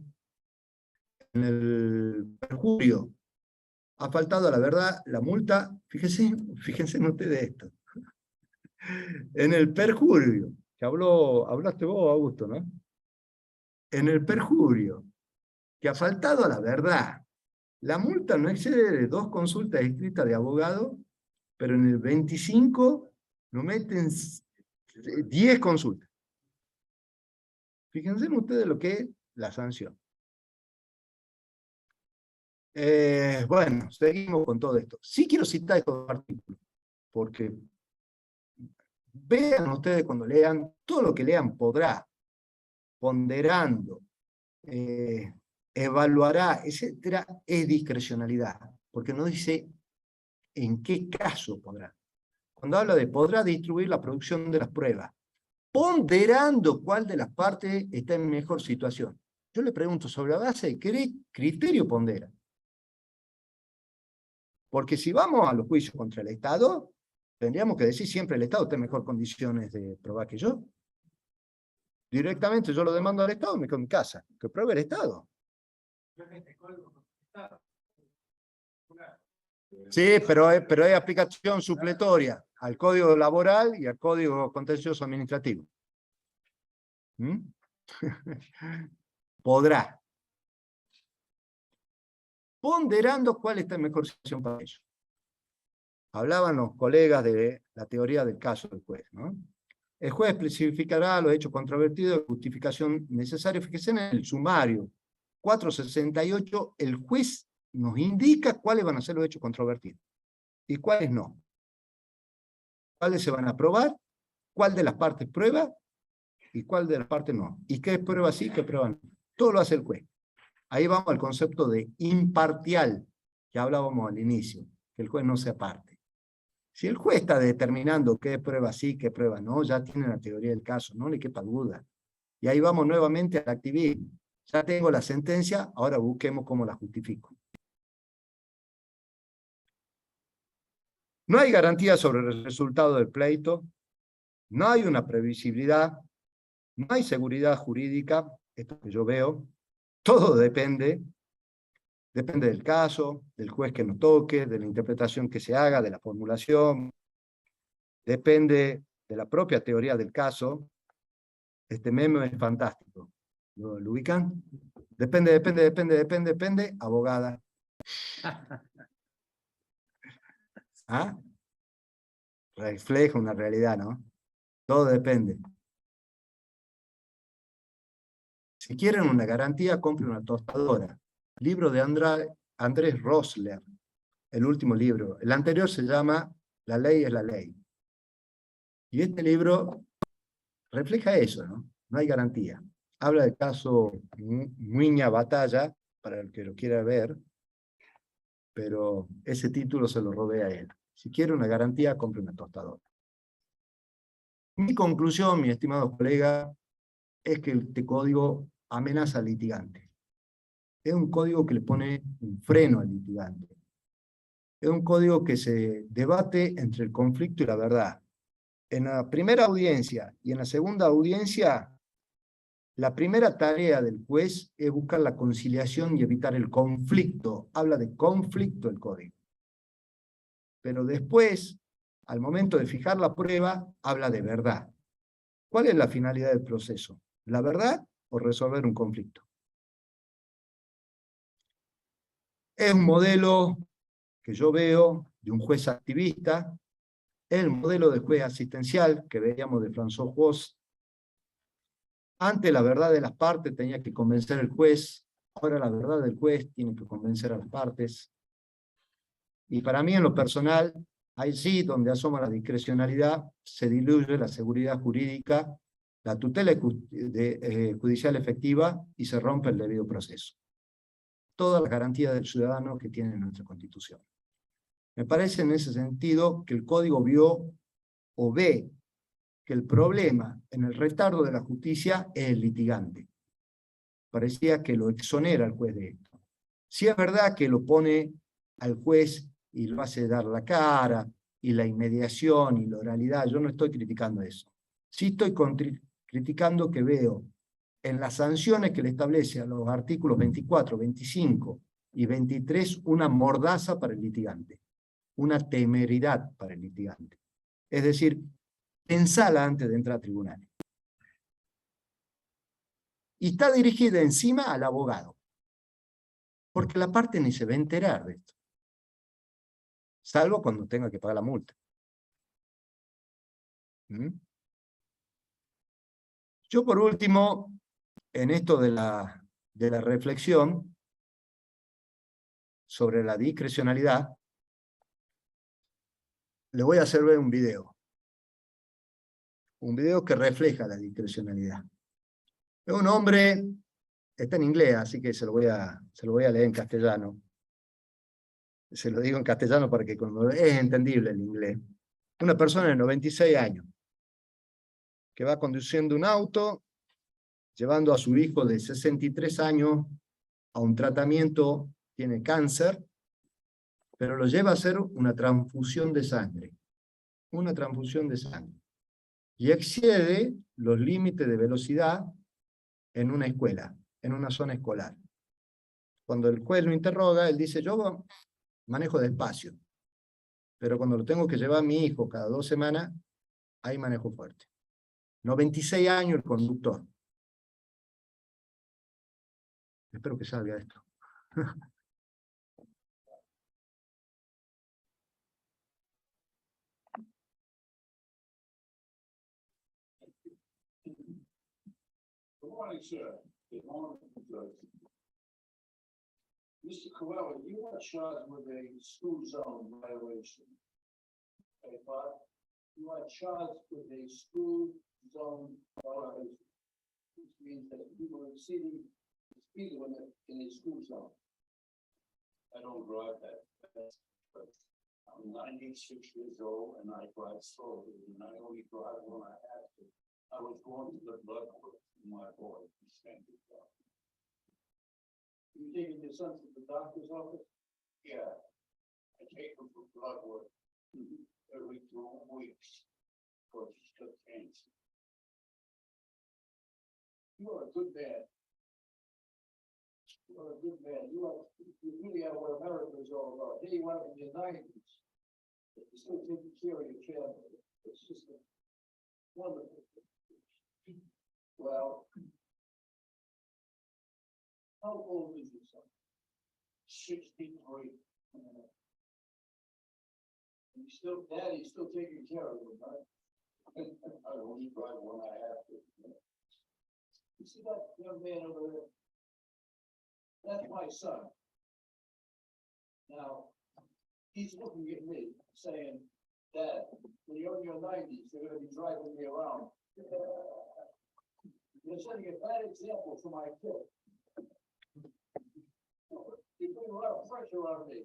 En el perjurio, ha faltado a la verdad, la multa, fíjense en ustedes esto. En el perjurio, que hablaste vos, Augusto, ¿no? En el perjurio, que ha faltado a la verdad, la multa no excede de 2 consultas escritas de abogado, pero en el 25 nos meten 10 consultas. Fíjense ustedes lo que es la sanción. Bueno, seguimos con todo esto. Sí quiero citar estos artículos, porque vean ustedes cuando lean, todo lo que lean podrá, ponderando, evaluará, etcétera, es discrecionalidad, porque no dice en qué caso podrá. Cuando habla de podrá distribuir la producción de las pruebas, ponderando cuál de las partes está en mejor situación. Yo le pregunto, ¿sobre la base de qué criterio pondera? Porque si vamos a los juicios contra el Estado, tendríamos que decir siempre el Estado está en mejor condiciones de probar que yo. Directamente yo lo demando al Estado y me quedo en mi casa. Que pruebe el Estado. Sí, pero hay aplicación supletoria al Código Laboral y al Código Contencioso Administrativo. ¿Mm? Podrá. Ponderando cuál está en mejor situación para ellos. Hablaban los colegas de la teoría del caso del juez, ¿no? El juez especificará los hechos controvertidos de justificación necesaria. Fíjense en el sumario 468, el juez nos indica cuáles van a ser los hechos controvertidos y cuáles no. Cuáles se van a probar, cuál de las partes prueba y cuál de las partes no. Y qué prueba sí, qué prueba no. Todo lo hace el juez. Ahí vamos al concepto de imparcial que hablábamos al inicio, que el juez no se aparte. Si el juez está determinando qué prueba sí, qué prueba no, ya tiene la teoría del caso, no le quepa duda. Y ahí vamos nuevamente al activismo. Ya tengo la sentencia, ahora busquemos cómo la justifico. No hay garantía sobre el resultado del pleito, no hay una previsibilidad, no hay seguridad jurídica, esto que yo veo, todo depende del caso, del juez que nos toque, de la interpretación que se haga, de la formulación, depende de la propia teoría del caso. Este meme es fantástico. ¿Lo ubican? Depende, abogada. ¿Ah? Refleja una realidad, ¿no? Todo depende. Si quieren una garantía, compren una tostadora. Libro de Andrés Rosler, el último libro. El anterior se llama La ley es la ley. Y este libro refleja eso, ¿no? No hay garantía. Habla del caso Muiña Batalla, para el que lo quiera ver, pero ese título se lo robé a él. Si quiere una garantía, compre una tostadora. Mi conclusión, mi estimado colega, es que este código amenaza al litigante. Es un código que le pone un freno al litigante. Es un código que se debate entre el conflicto y la verdad. En la primera audiencia y en la segunda audiencia, la primera tarea del juez es buscar la conciliación y evitar el conflicto. Habla de conflicto el código. Pero después, al momento de fijar la prueba, habla de verdad. ¿Cuál es la finalidad del proceso? ¿La verdad o resolver un conflicto? Es un modelo que yo veo de un juez activista, es el modelo de juez asistencial que veíamos de François Hoss, Antes la verdad de las partes tenía que convencer al juez, ahora la verdad del juez tiene que convencer a las partes. Y para mí en lo personal, ahí sí, donde asoma la discrecionalidad, se diluye la seguridad jurídica, la tutela judicial efectiva y se rompe el debido proceso. Todas las garantías del ciudadano que tiene nuestra Constitución. Me parece en ese sentido que el Código vio o ve que el problema en el retardo de la justicia es el litigante. Parecía que lo exonera al juez de esto. Sí es verdad que lo pone al juez y lo hace dar la cara, y la inmediación y la oralidad, yo no estoy criticando eso. Sí estoy criticando que veo en las sanciones que le establece a los artículos 24, 25 y 23 una mordaza para el litigante, una temeridad para el litigante. Es decir, pensala antes de entrar a tribunales. Y está dirigida encima al abogado, porque la parte ni se va a enterar de esto, salvo cuando tenga que pagar la multa. Yo por último, en esto de la reflexión sobre la discrecionalidad, le voy a hacer ver un video que refleja la discrecionalidad. Es un hombre, está en inglés, así que se lo voy a leer en castellano. Se lo digo en castellano para que es entendible el inglés. Una persona de 96 años, que va conduciendo un auto, llevando a su hijo de 63 años a un tratamiento, tiene cáncer, pero lo lleva a hacer una transfusión de sangre. Una transfusión de sangre. Y excede los límites de velocidad en una escuela, en una zona escolar. Cuando el juez lo interroga, él dice, yo manejo despacio, pero cuando lo tengo que llevar a mi hijo cada 2 semanas, ahí manejo fuerte. 96 años el conductor. Espero que salga esto. Good morning, sir. Good morning, Judge. Mr. Corella, you are charged with a school zone violation. Okay, but you are charged with a school zone violation, which means that you were exceeding the speed limit in a school zone. I don't drive that fast, but I'm 96 years old and I drive slowly, and I only drive when I have to. I was going to the blood work in my boy. You taking your son to the doctor's office? Yeah. I take him for blood work every 2 weeks. Because he's got cancer. You are a good man. You are a good man. You really are what America is all about. Here you are in your 90s. You're still taking care of your family. It's just a wonderful. Well, how old is your son? 63. And Daddy's still taking care of him, right? I only drive when I have to. You see that young man over there? That's my son. Now, he's looking at me saying, Dad, when you're in your 90s, you're going to be driving me around. You're setting a bad example for my kid. You put a lot of pressure on me.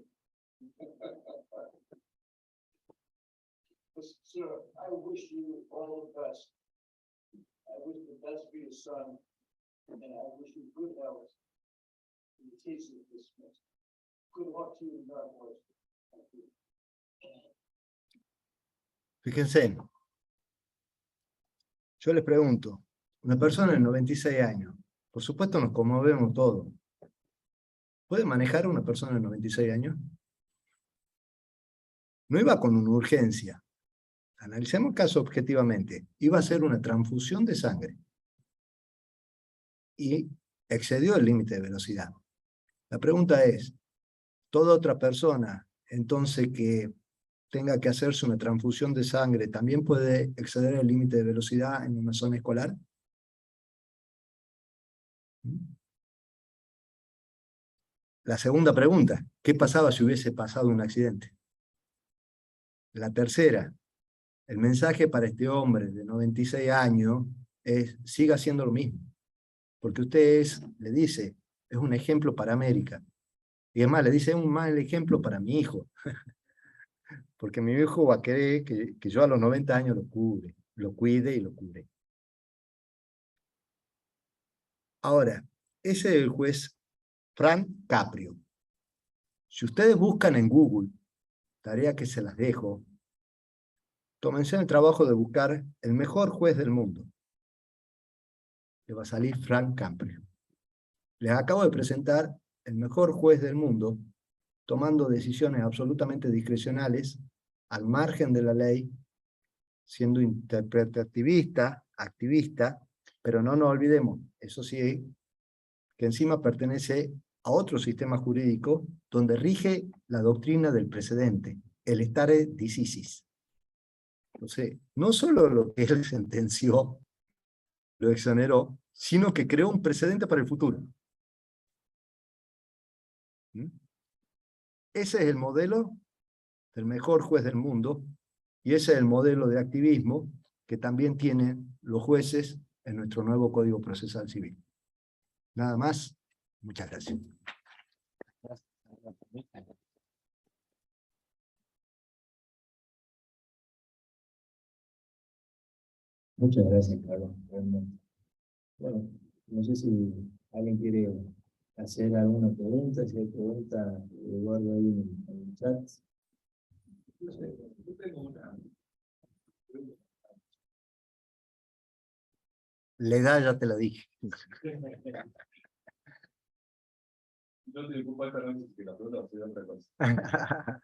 Sir, I wish you all the best. I wish the best for your son, and I wish you good health. In the case of dismissed. Good luck to you and God bless you. Thank you. Fíjense, yo les pregunto, una persona de 96 años, por supuesto nos conmovemos todos. ¿Puede manejar una persona de 96 años? No iba con una urgencia. Analicemos el caso objetivamente. Iba a hacer una transfusión de sangre. Y excedió el límite de velocidad. La pregunta es, ¿toda otra persona, entonces, que tenga que hacerse una transfusión de sangre, también puede exceder el límite de velocidad en una zona escolar? La segunda pregunta, ¿qué pasaba si hubiese pasado un accidente? La tercera, el mensaje para este hombre de 96 años es, siga haciendo lo mismo. Porque usted le dice, es un ejemplo para América. Y además le dice, es un mal ejemplo para mi hijo. Porque mi hijo va a querer que yo a los 90 años lo cuide y lo cure. Ahora, ese es el juez Frank Caprio. Si ustedes buscan en Google, tarea que se las dejo, tómense el trabajo de buscar el mejor juez del mundo. Le va a salir Frank Caprio. Les acabo de presentar el mejor juez del mundo, tomando decisiones absolutamente discrecionales, al margen de la ley, siendo interpretativista, activista, pero no nos olvidemos, eso sí, que encima pertenece a otro sistema jurídico donde rige la doctrina del precedente, el stare decisis. Entonces, no solo lo que él sentenció lo exoneró, sino que creó un precedente para el futuro. ¿Mm? Ese es el modelo del mejor juez del mundo, y ese es el modelo de activismo que también tienen los jueces en nuestro nuevo Código Procesal Civil. Nada más. Muchas gracias. Muchas gracias, Carlos. Realmente. Bueno, no sé si alguien quiere hacer alguna pregunta. Si hay pregunta, guardo ahí en el chat. Yo tengo una. La edad ya te la dije. No te ocupa esta noche que la pregunta va a ser otra cosa.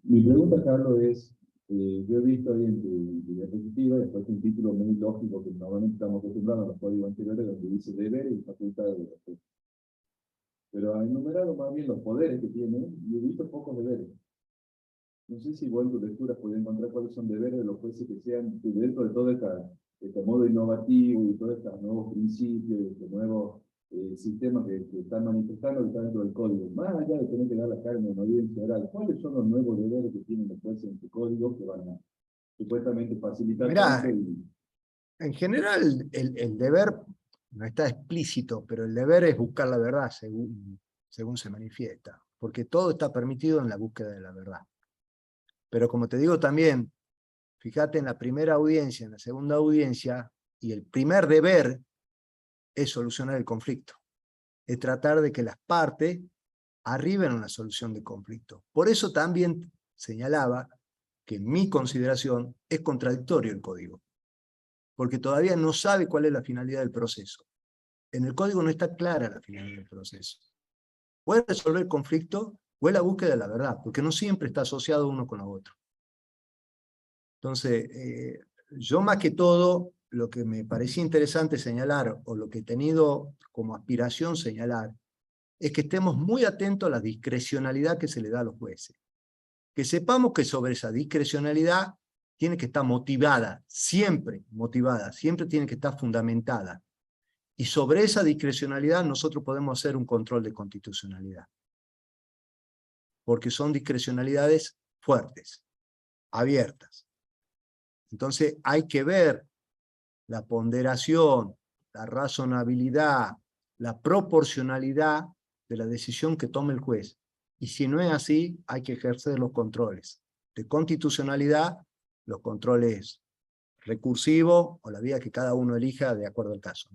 Mi pregunta, Carlos, es, yo he visto ahí en tu diapositiva, después un título muy lógico que normalmente estamos acostumbrados a los códigos anteriores, donde dice deber y facultades de los jueces. Pero ha enumerado más bien los poderes que tiene y he visto pocos deberes. No sé si vos en tu lectura podés encontrar cuáles son deberes de los jueces que sean dentro de todo este modo innovativo y todos estos nuevos principios, estos nuevos sistemas que están manifestando, que están dentro del código. Más allá de tener que dar la cara en una audiencia oral, ¿cuáles son los nuevos deberes que tienen los jueces en tu código que van a supuestamente facilitar Mirá, tanto y... En general, el deber no está explícito, pero el deber es buscar la verdad según se manifiesta, porque todo está permitido en la búsqueda de la verdad. Pero como te digo también, fíjate en la primera audiencia, en la segunda audiencia, y el primer deber es solucionar el conflicto, es tratar de que las partes arriben a una solución de conflicto. Por eso también señalaba que en mi consideración es contradictorio el código, porque todavía no sabe cuál es la finalidad del proceso. En el código no está clara la finalidad del proceso. O es resolver el conflicto o es la búsqueda de la verdad, porque no siempre está asociado uno con lo otro. Entonces, yo más que todo, lo que me parecía interesante señalar, o lo que he tenido como aspiración señalar, es que estemos muy atentos a la discrecionalidad que se le da a los jueces. Que sepamos que sobre esa discrecionalidad tiene que estar motivada, siempre tiene que estar fundamentada. Y sobre esa discrecionalidad nosotros podemos hacer un control de constitucionalidad. Porque son discrecionalidades fuertes, abiertas. Entonces hay que ver la ponderación, la razonabilidad, la proporcionalidad de la decisión que tome el juez. Y si no es así, hay que ejercer los controles de constitucionalidad, los controles recursivos o la vía que cada uno elija de acuerdo al caso.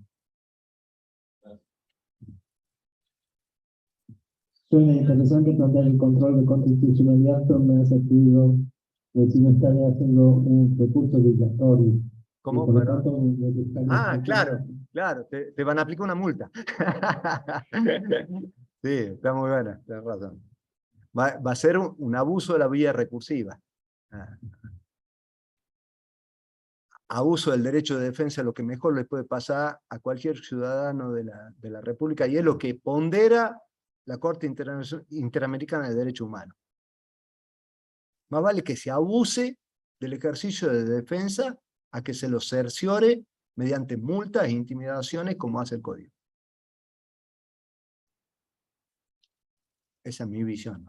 Suena interesante plantear el control de constitucionalidad, pero me ha sentido si me están haciendo un recurso dilatorio. ¿Cómo? Por lo tanto, Claro, te van a aplicar una multa. Sí, está muy buena, tienes razón. Va a ser un abuso de la vía recursiva. Abuso del derecho de defensa, lo que mejor le puede pasar a cualquier ciudadano de la República, y es lo que pondera la Corte Interamericana de Derechos Humanos. Más vale que se abuse del ejercicio de defensa a que se lo cerciore mediante multas e intimidaciones como hace el Código. Esa es mi visión.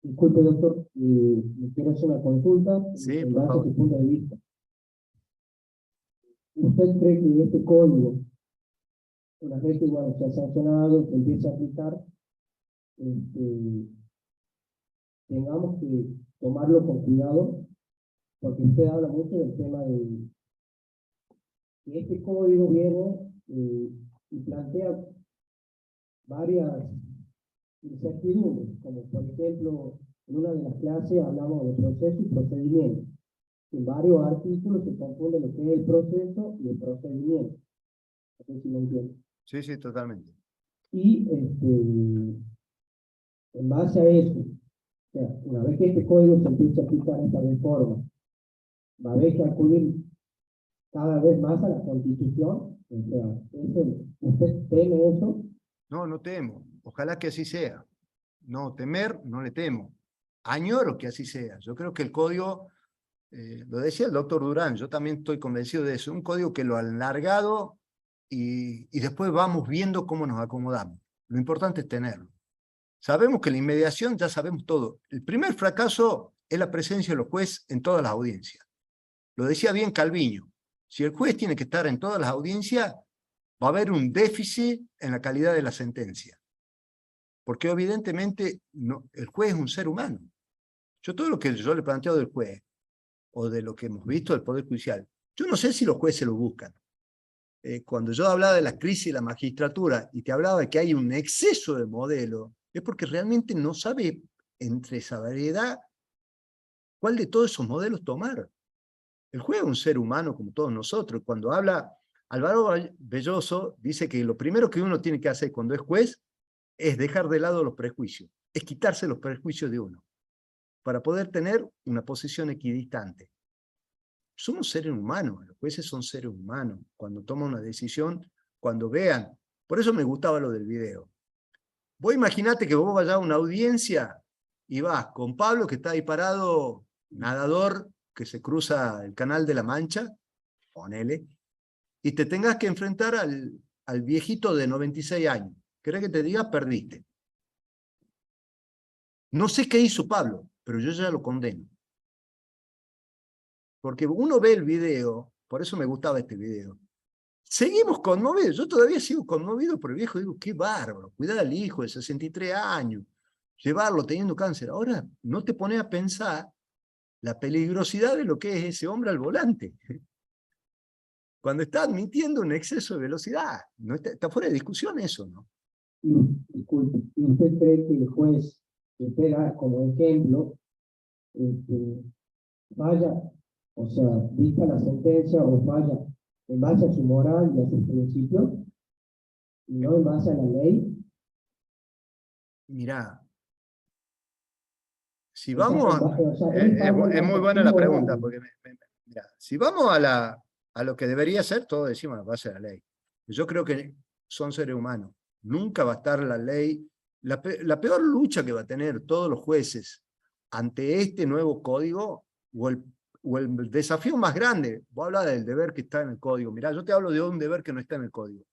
Disculpe, doctor, me quiero hacer una consulta Sí, en por base a favor. su punto de vista. ¿Usted cree que este código, una vez que bueno, se ha sancionado, se empieza a aplicar, tengamos que tomarlo con cuidado? Porque usted habla mucho del tema de que este código viene y plantea varias incertidumbres, como por ejemplo, en una de las clases hablamos de proceso y procedimiento. En varios artículos se confunde lo que es el proceso y el procedimiento. No sé si lo entienden. Sí, sí, totalmente. Y en base a eso, o sea, una vez que este código se empiece a aplicar esta reforma, va a haber que acudir cada vez más a la Constitución. O sea, ¿usted teme eso? No, no temo. Ojalá que así sea. No temer, no le temo. Añoro que así sea. Yo creo que el código, lo decía el doctor Durán, yo también estoy convencido de eso, un código que lo han largado y después vamos viendo cómo nos acomodamos. Lo importante es tenerlo. Sabemos que la inmediación ya sabemos todo. El primer fracaso es la presencia de los jueces en todas las audiencias. Lo decía bien Calviño. Si el juez tiene que estar en todas las audiencias, va a haber un déficit en la calidad de la sentencia. Porque evidentemente el juez es un ser humano. Todo lo que yo le planteo del juez, o de lo que hemos visto del Poder Judicial, yo no sé si los jueces lo buscan. Cuando yo hablaba de la crisis de la magistratura y te hablaba de que hay un exceso de modelo, es porque realmente no sabe entre esa variedad cuál de todos esos modelos tomar. El juez es un ser humano como todos nosotros. Cuando habla Álvaro Belloso, dice que lo primero que uno tiene que hacer cuando es juez es dejar de lado los prejuicios, es quitarse los prejuicios de uno, para poder tener una posición equidistante. Somos seres humanos, los jueces son seres humanos. Cuando toman una decisión, cuando vean, por eso me gustaba lo del video. Vos imaginate que vos vayas a una audiencia y vas con Pablo, que está ahí parado, nadador, que se cruza el Canal de la Mancha, ponele, y te tengas que enfrentar al viejito de 96 años. ¿Querés que te diga? Perdiste. No sé qué hizo Pablo, pero yo ya lo condeno. Porque uno ve el video, por eso me gustaba este video. Seguimos conmovidos, yo todavía sigo conmovido por el viejo, digo, qué bárbaro, cuidar al hijo de 63 años, llevarlo teniendo cáncer. Ahora no te pones a pensar la peligrosidad de lo que es ese hombre al volante. Cuando está admitiendo un exceso de velocidad, no está fuera de discusión eso, ¿no? Disculpe, ¿y usted cree que el juez que usted da como ejemplo vaya, o sea, dicta la sentencia o vaya en base a su moral y a sus principios y no en base a la ley? Mirá, si O sea, vamos o sea, él está es muy buena la activo pregunta, ahora. porque mirá, si vamos a lo que debería ser, todos decimos la base de la ley. Yo creo que son seres humanos. Nunca va a estar la ley. La peor lucha que va a tener todos los jueces ante este nuevo código, o el desafío más grande, vos hablas del deber que está en el código. Mirá, yo te hablo de un deber que no está en el código.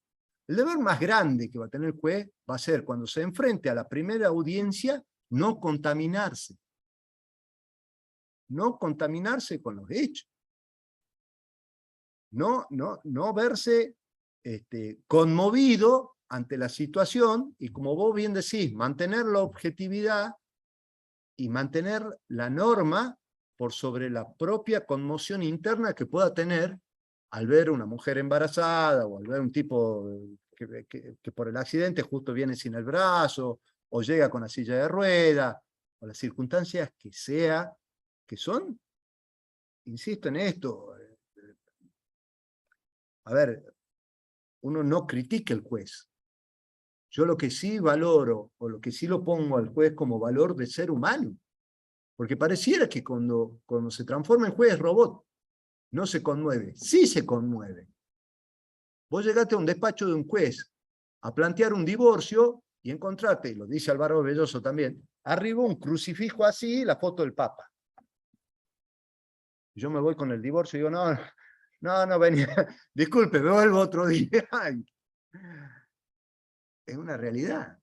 El deber más grande que va a tener el juez va a ser cuando se enfrente a la primera audiencia, no contaminarse. No contaminarse con los hechos. No verse conmovido ante la situación y, como vos bien decís, mantener la objetividad y mantener la norma por sobre la propia conmoción interna que pueda tener al ver una mujer embarazada o al ver un tipo que por el accidente justo viene sin el brazo o llega con la silla de ruedas o las circunstancias que son, insisto en esto, a ver, uno no critica al juez. Yo lo que sí valoro, o lo que sí lo pongo al juez como valor de ser humano, porque pareciera que cuando se transforma en juez robot, no se conmueve. Sí se conmueve. Vos llegaste a un despacho de un juez a plantear un divorcio y encontrate, y lo dice Álvaro Belloso también, arriba un crucifijo así, la foto del Papa. Yo me voy con el divorcio y digo, no, venía, disculpe, me vuelvo otro día. Es una realidad.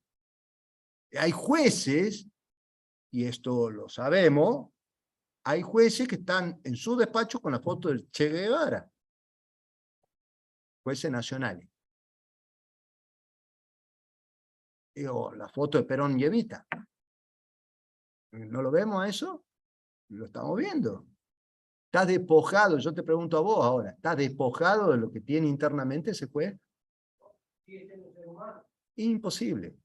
Hay jueces, y esto lo sabemos, hay jueces que están en su despacho con la foto del Che Guevara. Jueces nacionales. O la foto de Perón y Evita. ¿No lo vemos a eso? Lo estamos viendo. Está despojado, yo te pregunto a vos ahora, ¿está despojado de lo que tiene internamente ese juez? Imposible.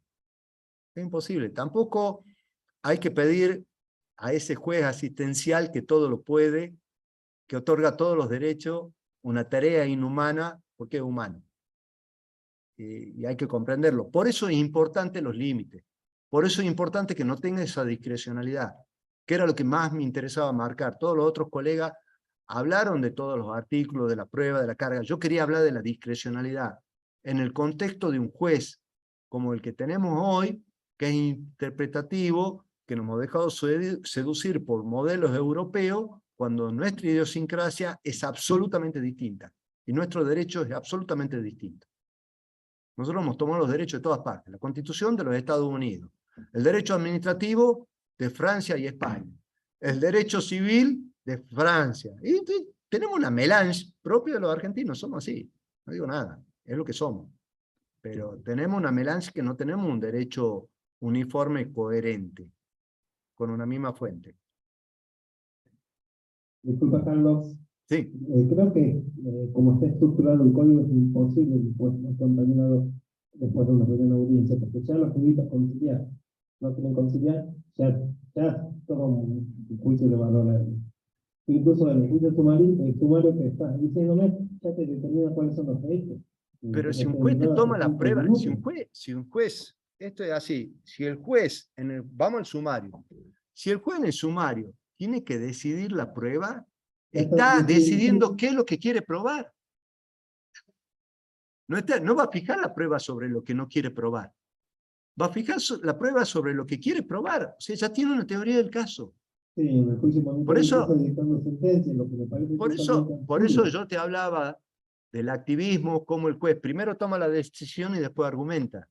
Es imposible. Tampoco hay que pedir a ese juez asistencial que todo lo puede, que otorga todos los derechos, una tarea inhumana, porque es humano. Y hay que comprenderlo. Por eso es importante los límites. Por eso es importante que no tenga esa discrecionalidad, que era lo que más me interesaba marcar. Todos los otros colegas hablaron de todos los artículos, de la prueba, de la carga. Yo quería hablar de la discrecionalidad. En el contexto de un juez como el que tenemos hoy, que es interpretativo, que nos hemos dejado seducir por modelos europeos, cuando nuestra idiosincrasia es absolutamente distinta. Y nuestro derecho es absolutamente distinto. Nosotros hemos tomado los derechos de todas partes. La Constitución de los Estados Unidos, el derecho administrativo de Francia y España, el derecho civil de Francia. Y tenemos una melange propia de los argentinos, somos así. No digo nada, es lo que somos. Pero tenemos una melange que no tenemos un derecho uniforme y coherente, con una misma fuente. Disculpa, Carlos. Sí. Creo que como está estructurado el código es imposible pues, acompañarlo después de una primera audiencia, porque ya los juristas conciliar no quieren conciliar, ya todo un juicio de valor. Incluso en el juicio sumario que estás diciéndome, ya te determina cuáles son los derechos. Pero si un juez te toma la prueba, si un juez, esto es así, si el juez, vamos al sumario, si el juez en el sumario tiene que decidir la prueba, está decidiendo qué es lo que quiere probar. No va a fijar la prueba sobre lo que no quiere probar. Va a fijar la prueba sobre lo que quiere probar. O sea, ya tiene una teoría del caso. Sí, en el juicio por eso absurdo. yo te hablaba del activismo, como el juez primero toma la decisión y después argumenta.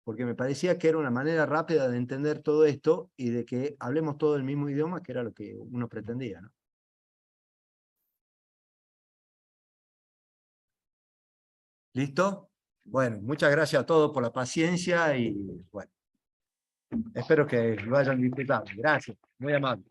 Porque me parecía que era una manera rápida de entender todo esto y de que hablemos todo el mismo idioma, que era lo que uno pretendía, ¿no? ¿Listo? Bueno, muchas gracias a todos por la paciencia y bueno, espero que lo hayan disfrutado. Gracias, muy amable.